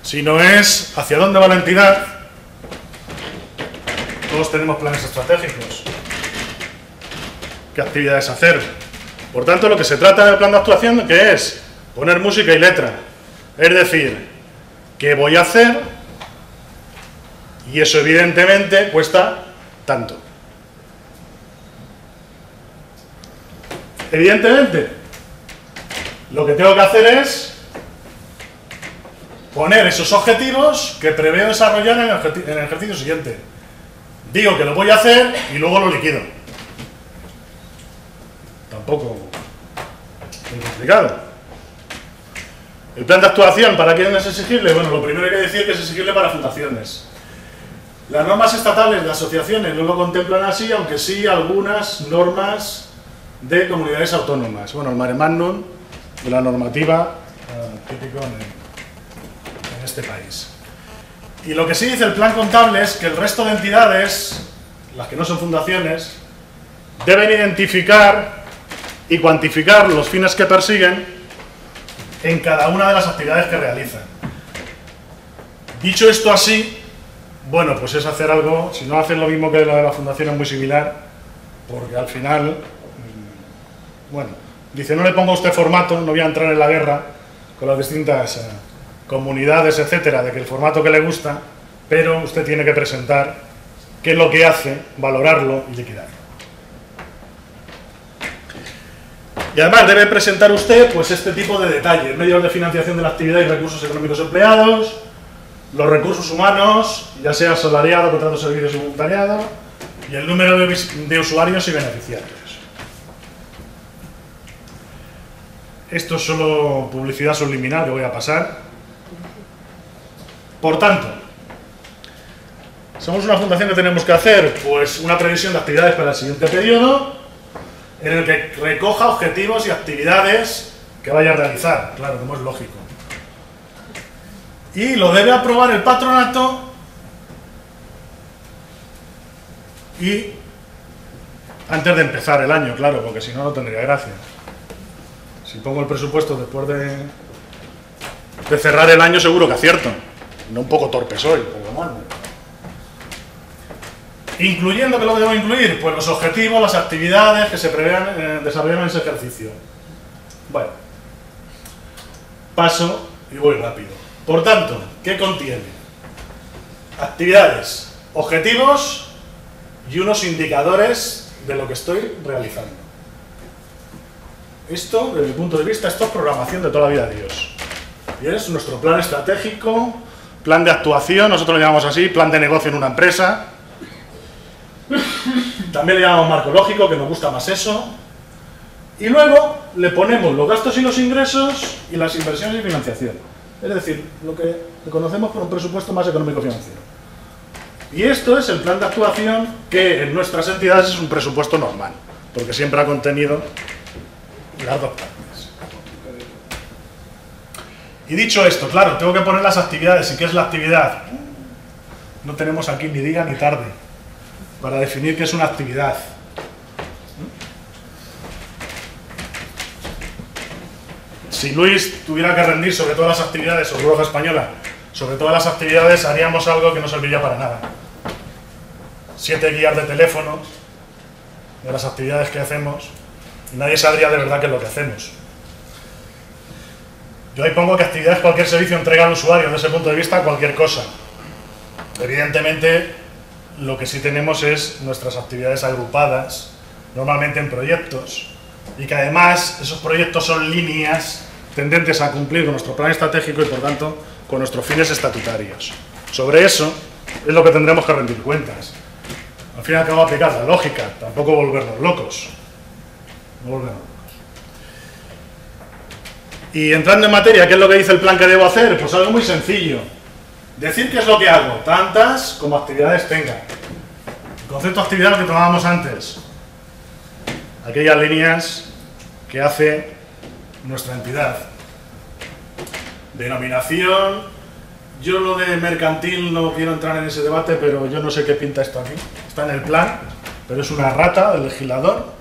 sino es hacia dónde va la entidad. Todos tenemos planes estratégicos. ¿Qué actividades hacer? Por tanto, lo que se trata del plan de actuación, ¿qué es? Poner música y letra. Es decir, ¿qué voy a hacer? Y eso evidentemente cuesta tanto. Evidentemente, lo que tengo que hacer es poner esos objetivos que preveo desarrollar en el ejercicio siguiente. Digo que lo voy a hacer y luego lo liquido. Tampoco muy complicado. El plan de actuación, ¿para quién es exigible? Bueno, lo primero hay que decir que es exigible para fundaciones. Las normas estatales de asociaciones no lo contemplan así, aunque sí algunas normas de comunidades autónomas. Bueno, el mare magnum de la normativa típico en este país. Y lo que sí dice el plan contable es que el resto de entidades, las que no son fundaciones, deben identificar y cuantificar los fines que persiguen en cada una de las actividades que realizan. Dicho esto así, bueno, pues es hacer algo, si no hacen lo mismo que lo de la fundación es muy similar, porque al final, bueno, dice, no le ponga a usted formato, no voy a entrar en la guerra con las distintas comunidades, etcétera, de que el formato que le gusta, pero usted tiene que presentar qué es lo que hace, valorarlo y liquidarlo. Y además debe presentar usted pues este tipo de detalles, medios de financiación de la actividad y recursos económicos empleados, los recursos humanos, ya sea asalariado, contrato de servicios y voluntariado, y el número de usuarios y beneficiarios. Esto es solo publicidad subliminal que voy a pasar. Por tanto, somos una fundación que tenemos que hacer pues una previsión de actividades para el siguiente periodo, en el que recoja objetivos y actividades que vaya a realizar, claro, como es lógico. Y lo debe aprobar el patronato y antes de empezar el año, claro, porque si no, no tendría gracia. Si pongo el presupuesto después de cerrar el año, seguro que acierto. No un poco torpe soy, pero bueno. Incluyendo, que lo debo incluir, pues los objetivos, las actividades que se prevean desarrollar en ese ejercicio. Bueno, paso y voy rápido. Por tanto, ¿qué contiene? Actividades, objetivos y unos indicadores de lo que estoy realizando. Esto, desde mi punto de vista, esto es programación de toda la vida de Dios. Y es nuestro plan estratégico, plan de actuación, nosotros lo llamamos así, plan de negocio en una empresa. También le llamamos marco lógico, que nos gusta más eso. Y luego le ponemos los gastos y los ingresos y las inversiones y financiación. Es decir, lo que conocemos por un presupuesto más económico-financiero. Y esto es el plan de actuación que en nuestras entidades es un presupuesto normal, porque siempre ha contenido las dos partes. Y dicho esto, claro, tengo que poner las actividades. ¿Y qué es la actividad? No tenemos aquí ni día ni tarde para definir qué es una actividad. Si Luis tuviera que rendir sobre todas las actividades, o Cruz Roja Española, sobre todas las actividades, haríamos algo que no serviría para nada. 7 guías de teléfono de las actividades que hacemos y nadie sabría de verdad qué es lo que hacemos. Yo ahí pongo que actividades, cualquier servicio entrega al usuario, desde ese punto de vista, cualquier cosa. Evidentemente, lo que sí tenemos es nuestras actividades agrupadas, normalmente en proyectos, y que además esos proyectos son líneas tendentes a cumplir con nuestro plan estratégico y por tanto con nuestros fines estatutarios. Sobre eso es lo que tendremos que rendir cuentas. Al fin y al cabo aplicar la lógica, tampoco volvernos locos. No volvernos locos. Y entrando en materia, ¿qué es lo que dice el plan que debo hacer? Pues algo muy sencillo. Decir qué es lo que hago, tantas como actividades tenga. El concepto de actividad que tomábamos antes. Aquellas líneas que hace nuestra entidad. Denominación. Yo lo de mercantil no quiero entrar en ese debate, pero yo no sé qué pinta esto aquí. Está en el plan, pero es una rata del legislador.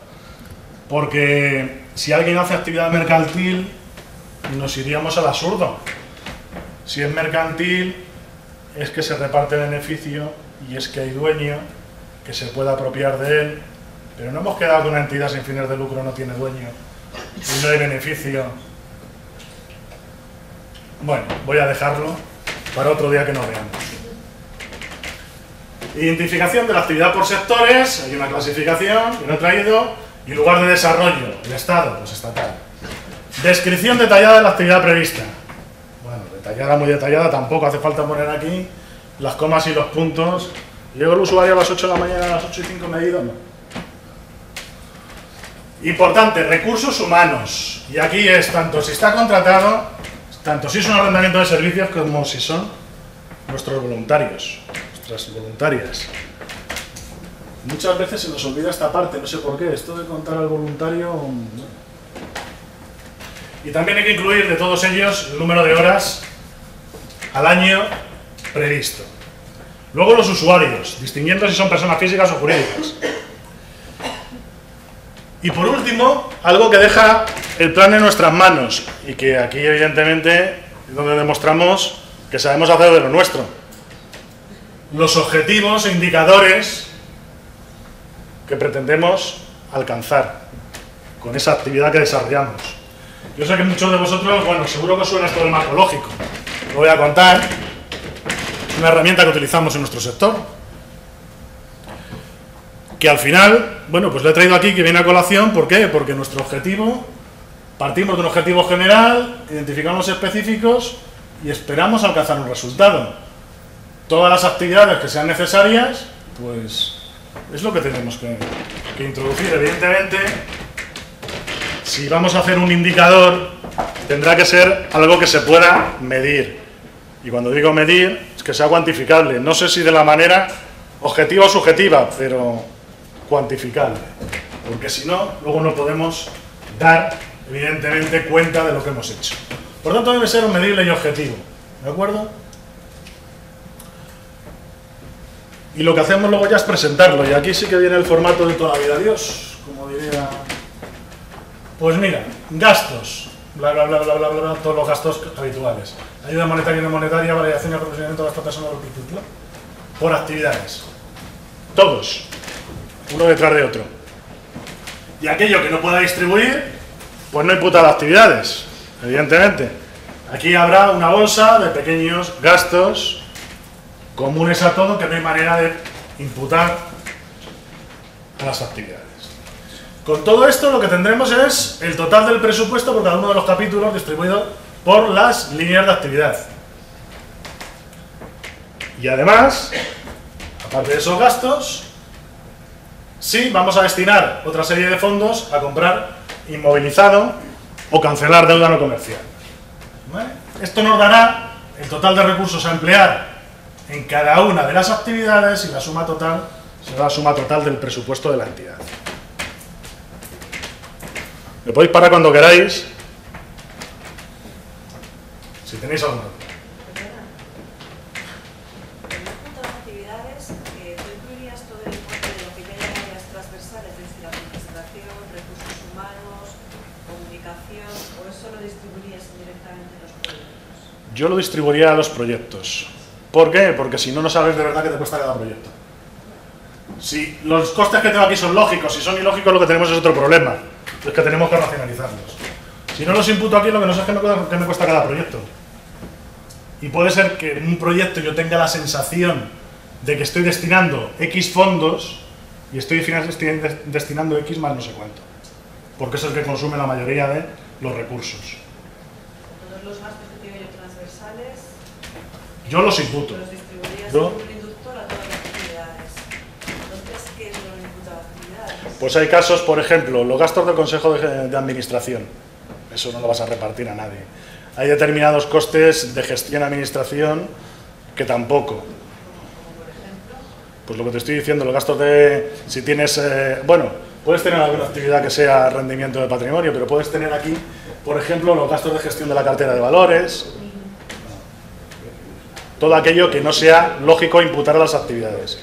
Porque si alguien hace actividad mercantil, nos iríamos al absurdo. Si es mercantil, es que se reparte beneficio y es que hay dueño que se pueda apropiar de él, pero no hemos quedado que una entidad sin fines de lucro no tiene dueño y no hay beneficio. Bueno, voy a dejarlo para otro día que nos veamos. Identificación de la actividad por sectores, hay una clasificación que no he traído, y lugar de desarrollo, el Estado, pues estatal. Descripción detallada de la actividad prevista. Bueno, detallada, muy detallada, tampoco hace falta poner aquí las comas y los puntos. Llegó el usuario a las 8 de la mañana, a las 8 y 5 medido, no. Importante, recursos humanos. Y aquí es tanto si está contratado, tanto si es un arrendamiento de servicios, como si son nuestros voluntarios, nuestras voluntarias. Muchas veces se nos olvida esta parte, no sé por qué, esto de contar al voluntario... Y también hay que incluir de todos ellos el número de horas al año previsto. Luego los usuarios, distinguiendo si son personas físicas o jurídicas. Y por último, algo que deja el plan en nuestras manos y que aquí evidentemente es donde demostramos que sabemos hacer de lo nuestro. Los objetivos e indicadores que pretendemos alcanzar con esa actividad que desarrollamos. Yo sé que muchos de vosotros, bueno, seguro que os suena esto del marco lógico. Lo voy a contar. Es una herramienta que utilizamos en nuestro sector. Que al final, bueno, pues lo he traído aquí que viene a colación. ¿Por qué? Porque nuestro objetivo, partimos de un objetivo general, identificamos específicos y esperamos alcanzar un resultado. Todas las actividades que sean necesarias, pues es lo que tenemos que introducir. Evidentemente, si vamos a hacer un indicador, tendrá que ser algo que se pueda medir. Y cuando digo medir, es que sea cuantificable. No sé si de la manera objetiva o subjetiva, pero cuantificable. Porque si no, luego no podemos dar, evidentemente, cuenta de lo que hemos hecho. Por tanto, debe ser un medible y objetivo. ¿De acuerdo? Y lo que hacemos luego ya es presentarlo. Y aquí sí que viene el formato de toda la vida. Adiós, como diría... Pues mira, gastos, bla, bla, bla, bla, bla, bla, todos los gastos habituales. Ayuda monetaria y no monetaria, variación y aprovisionamiento de gastos personales por actividades. Todos, uno detrás de otro. Y aquello que no pueda distribuir, pues no imputa las actividades, evidentemente. Aquí habrá una bolsa de pequeños gastos comunes a todo que no hay manera de imputar a las actividades. Con todo esto lo que tendremos es el total del presupuesto por cada uno de los capítulos distribuido por las líneas de actividad. Y además, aparte de esos gastos, sí vamos a destinar otra serie de fondos a comprar inmovilizado o cancelar deuda no comercial. ¿Vale? Esto nos dará el total de recursos a emplear en cada una de las actividades y la suma total será la suma total del presupuesto de la entidad. Me podéis parar cuando queráis, si tenéis alguna duda.
En el punto de actividades, ¿tú incluirías todo el importe de lo que ya hay en áreas transversales, es decir, administración, recursos humanos, comunicación, o eso lo distribuirías directamente en los proyectos?
Yo lo distribuiría a los proyectos. ¿Por qué? Porque si no, no sabes de verdad qué te cuesta cada proyecto. Si los costes que tengo aquí son lógicos, si son ilógicos, lo que tenemos es otro problema. Es que tenemos que racionalizarlos. Si no los imputo aquí, lo que no sé es qué me cuesta cada proyecto. Y puede ser que en un proyecto yo tenga la sensación de que estoy destinando X fondos y estoy destinando X más no sé cuánto. Porque es el que consume la mayoría de los recursos.
Todos los gastos que tengo yo transversales,
Yo los imputo.
¿los distribuirías
Yo-
en un inductor
pues hay casos, por ejemplo, los gastos del Consejo de Administración. Eso no lo vas a repartir a nadie. Hay determinados costes de gestión y administración que tampoco. Pues lo que te estoy diciendo, los gastos de... Si tienes... bueno, puedes tener alguna actividad que sea rendimiento de patrimonio, pero puedes tener aquí, por ejemplo, los gastos de gestión de la cartera de valores. Todo aquello que no sea lógico imputar a las actividades.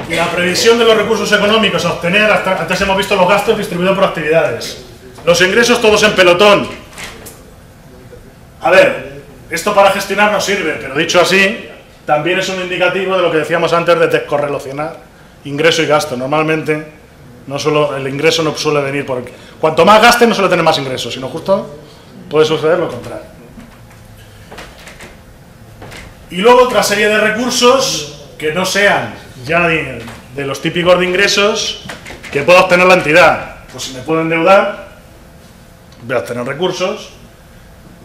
Y la previsión de los recursos económicos a obtener, antes hemos visto los gastos distribuidos por actividades. Los ingresos todos en pelotón. A ver, esto para gestionar no sirve, pero dicho así, también es un indicativo de lo que decíamos antes de descorrelacionar ingreso y gasto. Normalmente el ingreso no suele venir por... Cuanto más gaste no suele tener más ingresos, sino justo puede suceder lo contrario. Y luego otra serie de recursos que no sean ya de los típicos de ingresos que pueda obtener la entidad. Pues si me puedo endeudar, voy a obtener recursos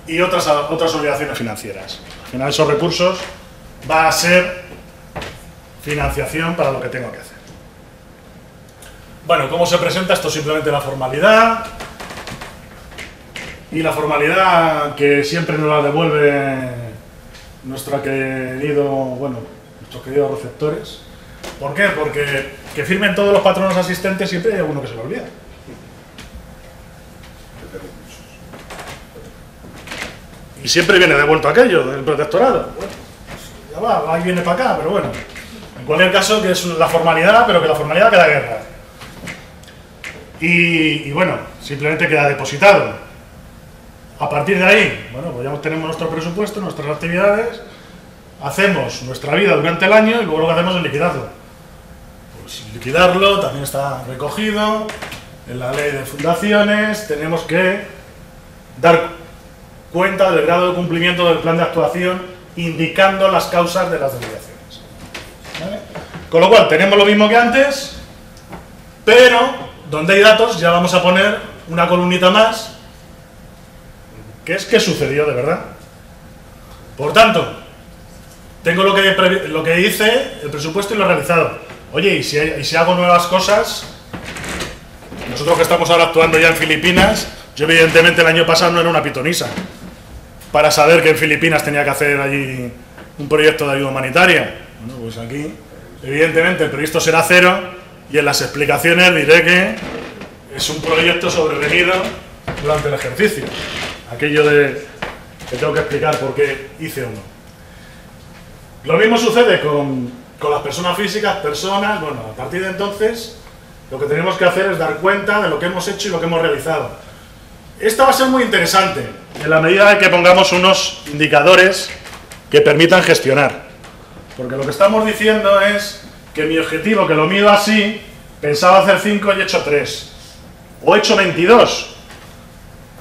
y otras obligaciones financieras. Al final esos recursos va a ser financiación para lo que tengo que hacer. Bueno, ¿cómo se presenta? Esto es simplemente la formalidad. Y la formalidad que siempre nos la devuelve nuestros queridos receptores. ¿Por qué? Porque que firmen todos los patronos asistentes siempre hay alguno que se lo olvida. Y siempre viene devuelto aquello del protectorado. Bueno, ya va, ahí viene para acá, pero bueno. En cualquier caso, que es la formalidad, pero que la formalidad queda guerra. Y bueno, simplemente queda depositado. A partir de ahí, bueno, pues ya tenemos nuestro presupuesto, nuestras actividades, hacemos nuestra vida durante el año y luego lo que hacemos es liquidarlo. Pues liquidarlo también está recogido en la ley de fundaciones, tenemos que dar cuenta del grado de cumplimiento del plan de actuación indicando las causas de las desviaciones. ¿Vale? Con lo cual tenemos lo mismo que antes, pero donde hay datos ya vamos a poner una columnita más que es qué sucedió de verdad. Por tanto, tengo lo que hice, el presupuesto y lo realizado. Oye, y si hago nuevas cosas, nosotros que estamos ahora actuando ya en Filipinas, yo evidentemente el año pasado no era una pitonisa para saber que en Filipinas tenía que hacer allí un proyecto de ayuda humanitaria. Bueno, pues aquí, evidentemente, el proyecto será cero y en las explicaciones diré que es un proyecto sobrevenido durante el ejercicio. Aquello de que tengo que explicar por qué hice o no. Lo mismo sucede con las personas físicas, bueno, a partir de entonces lo que tenemos que hacer es dar cuenta de lo que hemos hecho y lo que hemos realizado. Esta va a ser muy interesante, en la medida en que pongamos unos indicadores que permitan gestionar. Porque lo que estamos diciendo es que mi objetivo, que lo mido así, pensaba hacer 5 y he hecho 3. O he hecho 22.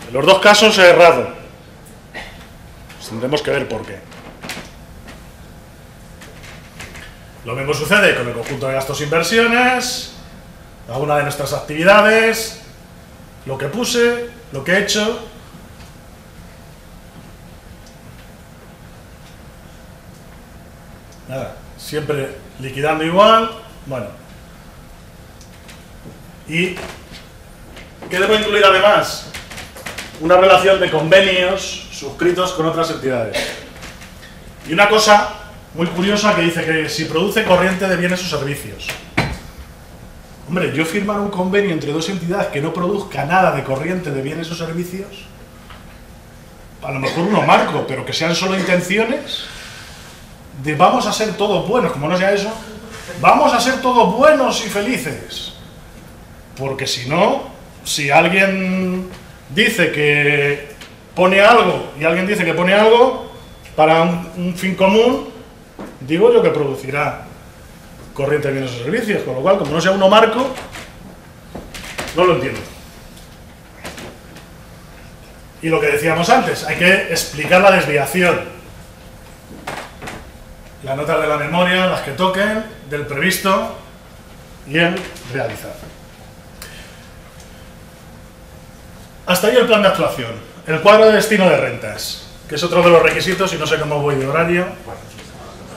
En los dos casos he errado. Pues tendremos que ver por qué. Lo mismo sucede con el conjunto de gastos e inversiones, alguna de nuestras actividades, lo que puse, lo que he hecho. Nada, siempre liquidando igual. Bueno. ¿Y qué debo incluir además? Una relación de convenios suscritos con otras entidades. Y una cosa muy curiosa que dice que si produce corriente de bienes o servicios. Hombre, yo firmar un convenio entre dos entidades que no produzca nada de corriente de bienes o servicios, a lo mejor uno marco, pero que sean solo intenciones de vamos a ser todos buenos, como no sea eso, vamos a ser todos buenos y felices. Porque si no, si alguien dice que pone algo y alguien dice que pone algo para un fin común, digo yo que producirá corriente de bienes o servicios, con lo cual, como no sea uno marco, no lo entiendo. Y lo que decíamos antes, hay que explicar la desviación. Las notas de la memoria, las que toquen, del previsto y el realizado. Hasta ahí el plan de actuación. El cuadro de destino de rentas, que es otro de los requisitos, y no sé cómo voy de horario.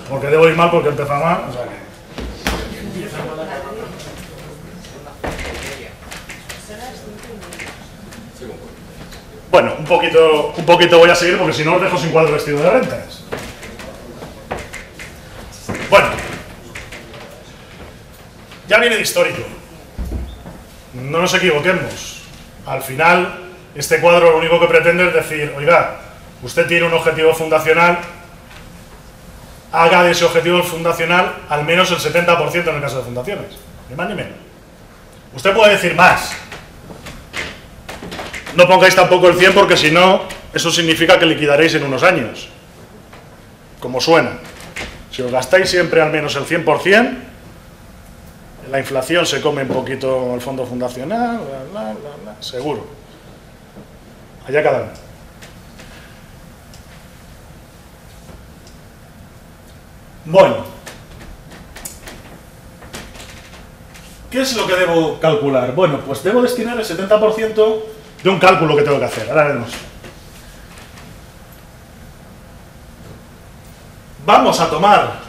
porque debo ir mal porque empezó mal, o sea que... Bueno, un poquito voy a seguir porque si no os dejo sin cuadro vestido de rentas. Bueno, ya viene de histórico. No nos equivoquemos. Al final, este cuadro lo único que pretende es decir, oiga, usted tiene un objetivo fundacional, haga de ese objetivo fundacional al menos el 70% en el caso de fundaciones. Ni más ni menos. Usted puede decir más. No pongáis tampoco el 100 porque si no, eso significa que liquidaréis en unos años. Como suena. Si os gastáis siempre al menos el 100%, la inflación se come un poquito el fondo fundacional, bla, bla, bla, bla, seguro. Allá cada uno. Bueno. ¿Qué es lo que debo calcular? Bueno, pues debo destinar el 70% de un cálculo que tengo que hacer. Ahora veremos. Vamos a tomar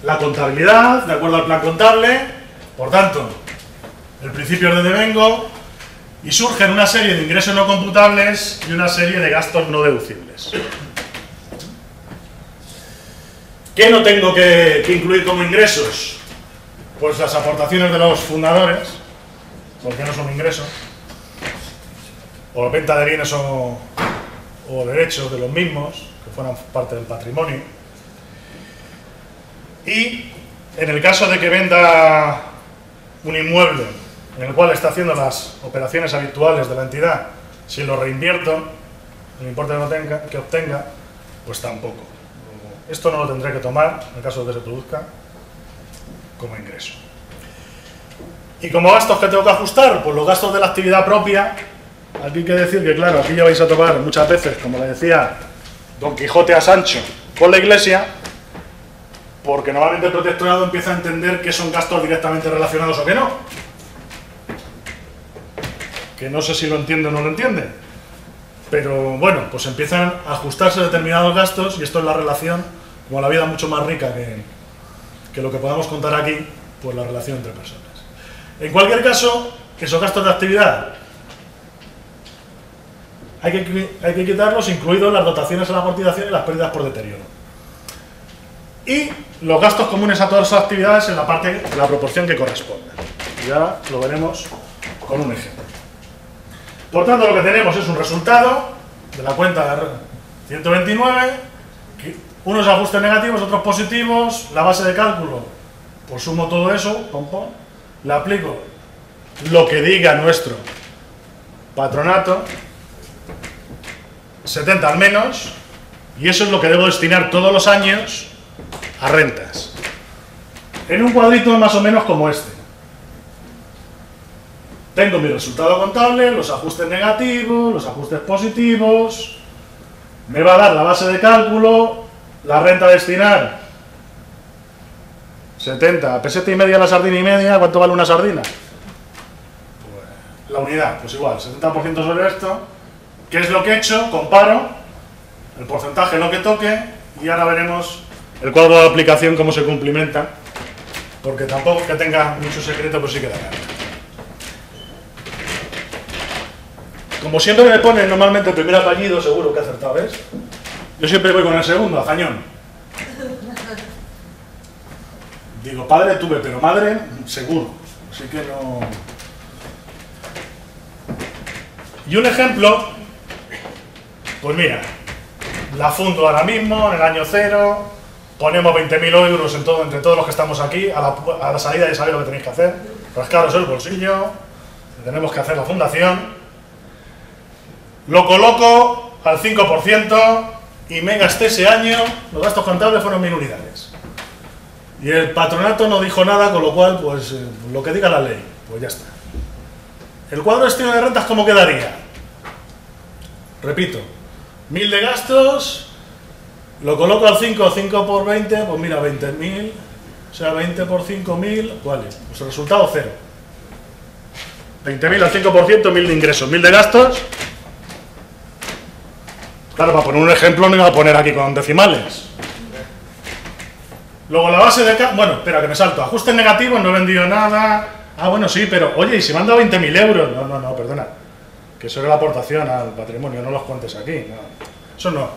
la contabilidad de acuerdo al plan contable. Por tanto, el principio es de devengo y surgen una serie de ingresos no computables y una serie de gastos no deducibles. ¿Qué no tengo que incluir como ingresos? Pues las aportaciones de los fundadores, porque no son ingresos, o la venta de bienes o derechos de los mismos, que fueran parte del patrimonio. Y en el caso de que venda un inmueble en el cual está haciendo las operaciones habituales de la entidad, si lo reinvierto, el importe que obtenga, pues tampoco. Esto no lo tendré que tomar, en el caso de que se produzca, como ingreso. ¿Y como gastos que tengo que ajustar? Pues los gastos de la actividad propia. Aquí hay que decir que, claro, aquí ya vais a tomar muchas veces, como le decía Don Quijote a Sancho, con la iglesia, porque normalmente el protectorado empieza a entender que son gastos directamente relacionados o que no. Que no sé si lo entiende o no lo entiende. Pero bueno, pues empiezan a ajustarse determinados gastos y esto es la relación, como la vida es mucho más rica que lo que podamos contar aquí, pues la relación entre personas. En cualquier caso, esos gastos de actividad hay que quitarlos, incluidos las dotaciones a la amortización y las pérdidas por deterioro. Y los gastos comunes a todas esas actividades en la proporción que corresponda. Y ahora lo veremos con un ejemplo. Por tanto, lo que tenemos es un resultado de la cuenta de 129, unos ajustes negativos, otros positivos, la base de cálculo, pues sumo todo eso, le aplico lo que diga nuestro patronato, 70 al menos, y eso es lo que debo destinar todos los años a rentas. En un cuadrito más o menos como este. Tengo mi resultado contable, los ajustes negativos, los ajustes positivos, me va a dar la base de cálculo, la renta a destinar, 70, peseta y media la sardina y media, ¿cuánto vale una sardina? Pues, la unidad, pues igual, 70% sobre esto. ¿Qué es lo que he hecho? Comparo el porcentaje lo que toque y ahora veremos el cuadro de aplicación cómo se cumplimenta, porque tampoco es que tenga mucho secreto, pero sí que da claro. Como siempre me ponen normalmente el primer apellido, seguro que he acertado, ¿ves? Yo siempre voy con el segundo, Azañón. Digo, padre tuve, pero madre, seguro. Así que no... Y un ejemplo, pues mira, la fundo ahora mismo, en el año 0, ponemos 20.000 euros entre todos los que estamos aquí, a la salida ya sabéis lo que tenéis que hacer, rascaros el bolsillo, tenemos que hacer la fundación, lo coloco al 5% y me gasté ese año, los gastos contables fueron 1.000 unidades. Y el patronato no dijo nada, con lo cual, pues, lo que diga la ley, pues ya está. ¿El cuadro de destino de rentas cómo quedaría? Repito, 1.000 de gastos, lo coloco al 5 por 20, pues mira, 20.000, o sea, 20 por 5.000, ¿cuál es? Pues el resultado 0. 20.000 al 5%, 1.000 de ingresos, 1.000 de gastos. Claro, para poner un ejemplo no iba a poner aquí con decimales. Luego la base de... Bueno, espera, que me salto. Ajustes negativos, no he vendido nada. Ah, bueno, sí, pero... Oye, ¿y si me han dado 20.000 euros? No, perdona. Que eso era la aportación al patrimonio, no los cuentes aquí. No. Eso no.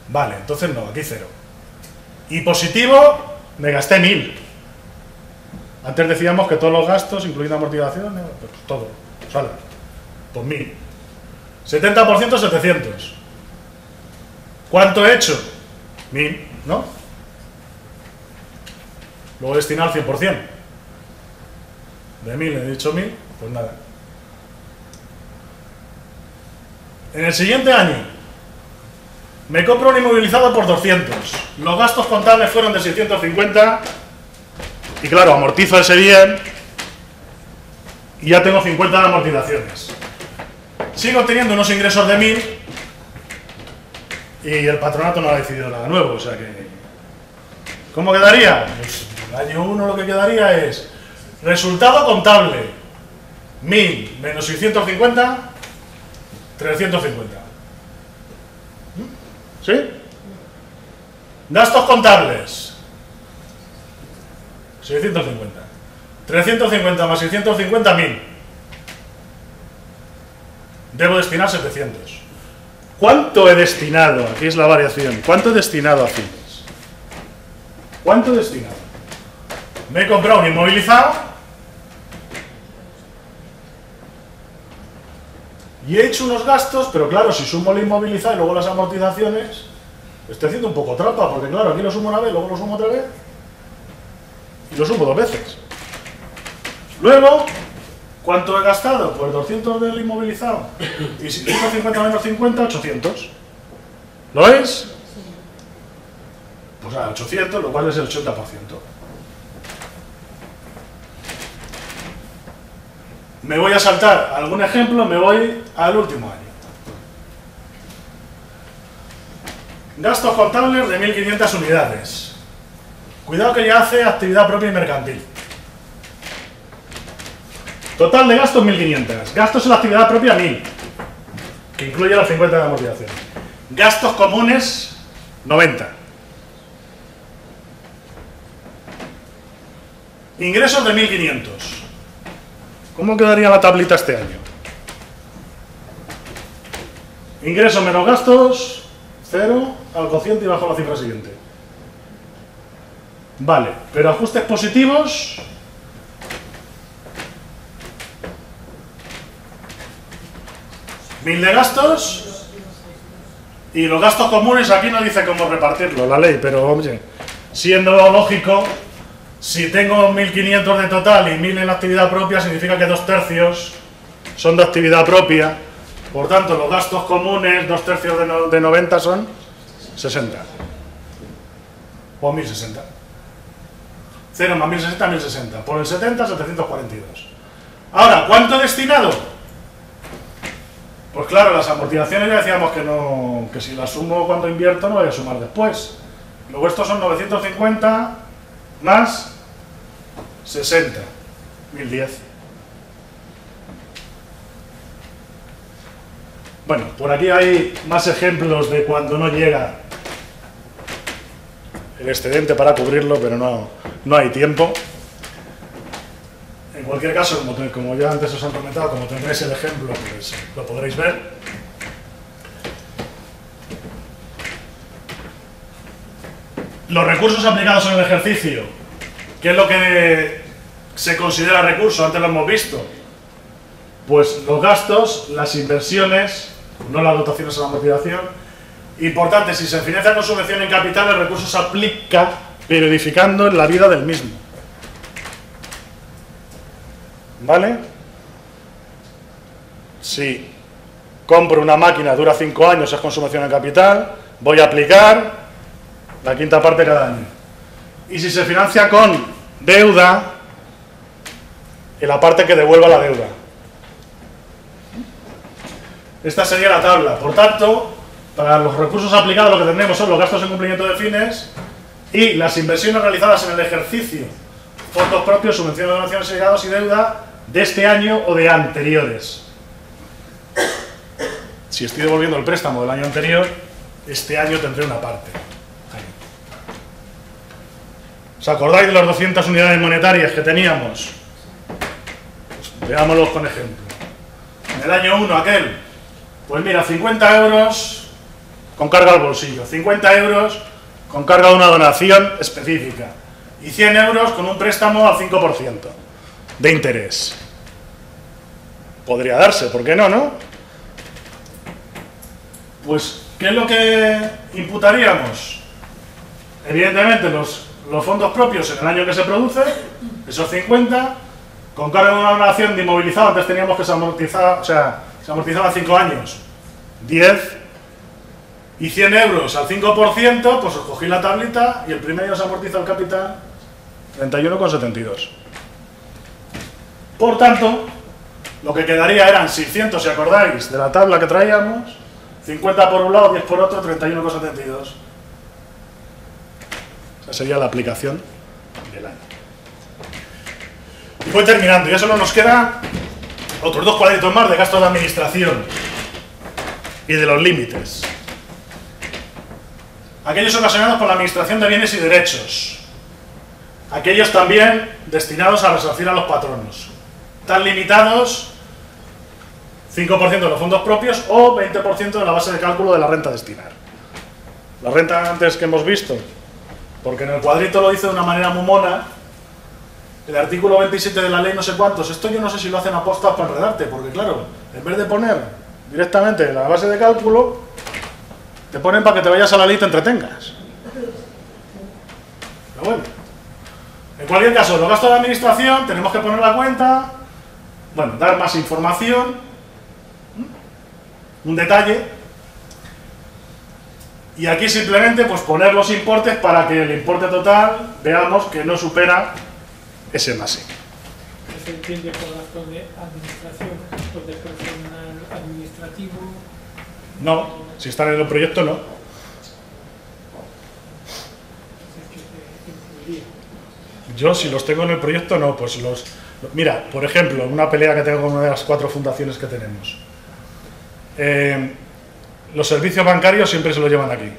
Vale, entonces no, aquí 0. Y positivo, me gasté 1.000. Antes decíamos que todos los gastos, incluyendo amortización, pues todo, sale. Pues 1.000. 70%, 700. ¿Cuánto he hecho? 1.000, ¿no? Luego he destinado al 100%. De 1.000 he dicho 1.000, pues nada. En el siguiente año me compro un inmovilizado por 200. Los gastos contables fueron de 650 y claro, amortizo ese bien y ya tengo 50 de amortizaciones. Sigo teniendo unos ingresos de 1.000 y el patronato no ha decidido nada nuevo, o sea que... ¿Cómo quedaría? Pues el año 1 lo que quedaría es resultado contable 1.000 menos 650, 350. ¿Sí? Gastos contables 650. 350 más 650, 1.000. Debo destinar 700. ¿Cuánto he destinado? Aquí es la variación. ¿Cuánto he destinado a fines? ¿Cuánto he destinado? Me he comprado un inmovilizado y he hecho unos gastos, pero claro, si sumo el inmovilizado y luego las amortizaciones, estoy haciendo un poco trampa, porque claro, aquí lo sumo una vez, luego lo sumo otra vez y lo sumo 2 veces. Luego, ¿cuánto he gastado? Pues 200 del inmovilizado y 650 menos 50, 800. ¿Lo veis? Pues a 800, lo cual es el 80%. Me voy a saltar algún ejemplo, me voy al último año. Gastos contables de 1.500 unidades. Cuidado que ya hace actividad propia y mercantil. Total de gastos 1.500. Gastos en la actividad propia 1.000, que incluye los 50 de amortización. Gastos comunes 90. Ingresos de 1.500. ¿Cómo quedaría la tablita este año? Ingresos menos gastos, 0, al cociente y bajo la cifra siguiente. Vale, pero ajustes positivos... $1.000 de gastos y los gastos comunes aquí no dice cómo repartirlo la ley, pero oye, siendo lógico, si tengo 1.500 de total y 1.000 en la actividad propia, significa que 2/3 son de actividad propia, por tanto los gastos comunes, 2/3 de 90 son 60 o 1.060. 0 más 1.060, 1.060, por el 70, 742. Ahora, ¿cuánto he destinado? Pues claro, las amortizaciones ya decíamos que no, que si las sumo cuando invierto no voy a sumar después. Luego estos son 950 más 60, 1.010. Bueno, por aquí hay más ejemplos de cuando no llega el excedente para cubrirlo, pero no hay tiempo. En cualquier caso, como ya antes os han comentado, como tendréis el ejemplo, pues lo podréis ver. Los recursos aplicados en el ejercicio, ¿qué es lo que se considera recurso? Antes lo hemos visto. Pues los gastos, las inversiones, no las dotaciones a la amortización. Importante, si se financia con subvención en capital, el recurso se aplica periodificando en la vida del mismo. ¿Vale? Si compro una máquina, dura 5 años, es consumación en capital, voy a aplicar la quinta parte cada año. Y si se financia con deuda, en la parte que devuelva la deuda. Esta sería la tabla. Por tanto, para los recursos aplicados lo que tenemos son los gastos en cumplimiento de fines y las inversiones realizadas en el ejercicio, fondos propios, subvenciones, donaciones, llegados y deuda de este año o de anteriores. Si estoy devolviendo el préstamo del año anterior, este año tendré una parte. Ahí. ¿Os acordáis de las 200 unidades monetarias que teníamos? Pues veámoslos con ejemplo. En el año 1 aquel, pues mira, 50 euros con carga al bolsillo, 50 euros con carga de una donación específica y 100 euros con un préstamo al 5% de interés. Podría darse, ¿por qué no, no? Pues, ¿qué es lo que imputaríamos? Evidentemente los fondos propios en el año que se produce, esos 50, con carga de una donación de inmovilizado, antes teníamos que se amortizaba, o sea, se amortizaba 5 años, 10, y 100 euros al 5%, pues os cogí la tablita y el primer año se amortiza el capital 31,72. Por tanto, lo que quedaría eran 600, si acordáis, de la tabla que traíamos, 50 por un lado, 10 por otro, 31,72. Esa sería la aplicación del año. Y voy terminando, ya solo nos quedan otros 2 cuadritos más de gastos de administración y de los límites. Aquellos ocasionados por la administración de bienes y derechos. Aquellos también destinados a resarcir a los patronos. Están limitados 5% de los fondos propios o 20% de la base de cálculo de la renta a destinar. La renta antes que hemos visto, porque en el cuadrito lo dice de una manera muy mona, el artículo 27 de la ley no sé cuántos, esto yo no sé si lo hacen aposta para enredarte, porque claro, en vez de poner directamente la base de cálculo, te ponen para que te vayas a la ley y te entretengas. Pero bueno, en cualquier caso, los gastos de administración, tenemos que poner la cuenta, bueno, dar más información, un detalle, y aquí simplemente pues poner los importes para que el importe total veamos que no supera ese más I.
¿Qué se entiende por gasto de administración? ¿Gastos de personal administrativo?
No, si están en el proyecto no. Yo si los tengo en el proyecto no, pues los... Mira, por ejemplo, una pelea que tengo con una de las 4 fundaciones que tenemos. Los servicios bancarios siempre se los llevan aquí.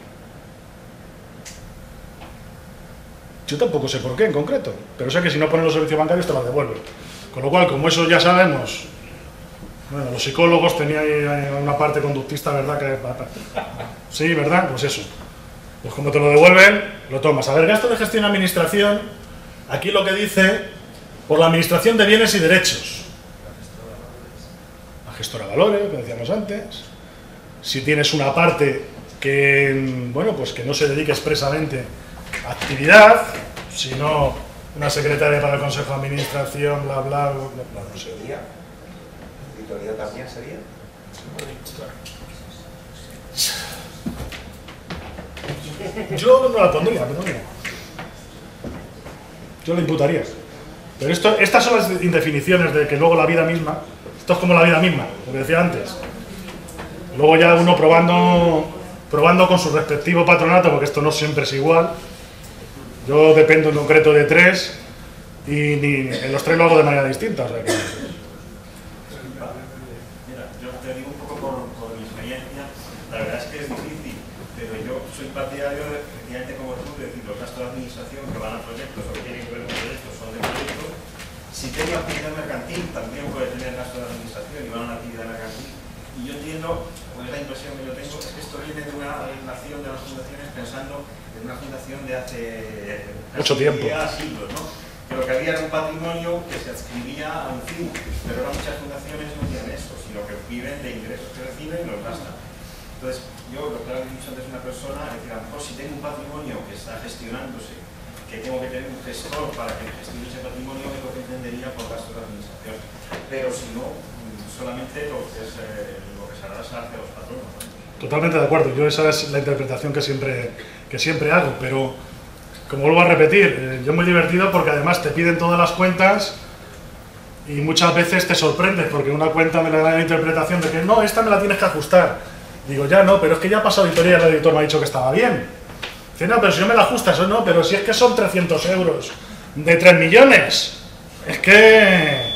Yo tampoco sé por qué en concreto, pero sé que si no ponen los servicios bancarios te los devuelven. Con lo cual, como eso ya sabemos, bueno, los psicólogos tenían una parte conductista, ¿verdad? Sí, ¿verdad? Pues eso. Pues como te lo devuelven, lo tomas. A ver, gasto de gestión y administración, aquí lo que dice, por la administración de bienes y derechos. La gestora de valores, que decíamos antes. Si tienes una parte que, bueno, pues que no se dedique expresamente a actividad, sino una secretaria para el Consejo de Administración, bla, bla, bla, bla, no sé.
¿Auditoría también sería?
Yo no la pondría, pero no. Yo la imputaría. Pero estas son las indefiniciones de que luego la vida misma, esto es como la vida misma, lo que decía antes. Luego ya uno probando con su respectivo patronato, porque esto no siempre es igual. Yo dependo en concreto de 3 y en los 3 lo hago de manera distinta. O sea que...
Mira, yo te digo un poco por mi experiencia, la verdad es que es difícil, pero yo soy partidario, efectivamente como tú, de decir, los gastos de administración que van a proyectos o que tienen que ver con proyectos son de proyectos. Si tengo actividad mercantil, también puede tener gastos de administración y van a una actividad mercantil. Y yo entiendo, o es la impresión que yo tengo, es que esto viene de una nación de las fundaciones pensando en una fundación de hace
mucho tiempo,
siglos, ¿no? Que lo que había era un patrimonio que se adscribía a un fin, pero ahora muchas fundaciones no tienen eso, sino que viven de ingresos que reciben y los gastan. Entonces, yo lo que he dicho antes una persona, es decir, a lo mejor si tengo un patrimonio que está gestionándose, que tengo que tener un gestor para que gestione ese patrimonio, es lo que entendería por gastos de administración. Pero si no, solamente lo que se hará es hacia los patronos, ¿no?
Totalmente de acuerdo, yo esa es la interpretación que siempre hago, pero como vuelvo a repetir, yo muy divertido porque además te piden todas las cuentas y muchas veces te sorprendes porque una cuenta me la da la interpretación de que no, esta me la tienes que ajustar. Digo, ya no, pero es que ya ha pasado auditoría y el editor me ha dicho que estaba bien. Dice, no, pero si yo me la ajustas, no, pero si es que son 300 euros de 3 millones. Es que...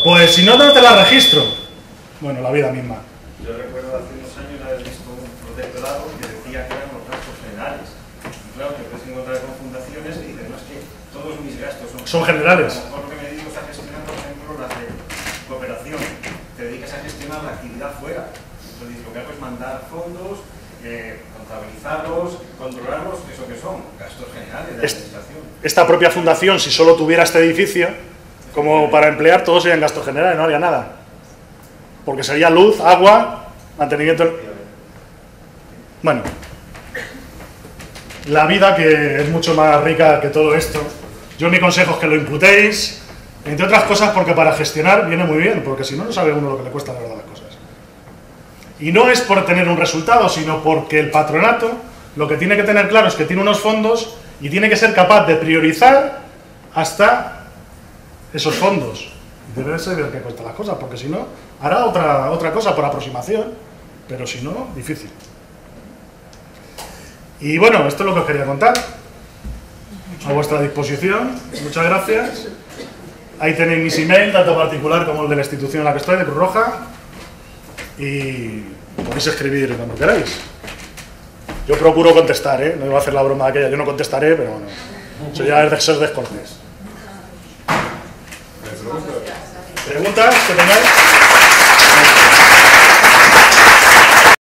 Pues si no, no te la registro. Bueno, la vida misma.
Yo recuerdo hace unos años haber visto un protectorado que decía que eran los gastos generales. Y claro, te puedes encontrar con fundaciones que dicen, no, es que todos mis gastos
son generales.
Por lo que me dedico a gestionar, por ejemplo, las de cooperación. Te dedicas a gestionar la actividad fuera. Entonces, lo que hago es mandar fondos, contabilizarlos, controlarlos, eso que son gastos generales de administración.
Esta propia fundación, si solo tuviera este edificio, como para emplear, todos serían gastos generales, no haría nada. Porque sería luz, agua, mantenimiento. Bueno, la vida que es mucho más rica que todo esto. Yo mi consejo es que lo imputéis, entre otras cosas porque para gestionar viene muy bien, porque si no, no sabe uno lo que le cuesta la verdad las cosas. Y no es por tener un resultado, sino porque el patronato lo que tiene que tener claro es que tiene unos fondos y tiene que ser capaz de priorizar hasta esos fondos. Debe saber qué cuesta las cosas, porque si no, hará otra cosa por aproximación, pero si no, difícil. Y bueno, esto es lo que os quería contar. A vuestra disposición. Muchas gracias. Ahí tenéis mis email, tanto particular como el de la institución en la que estoy, de Cruz Roja. Y podéis escribir cuando queráis. Yo procuro contestar, ¿eh? No iba a hacer la broma de aquella, yo no contestaré, pero bueno. Eso ya es de ser descortés. ¿Preguntas que tengáis?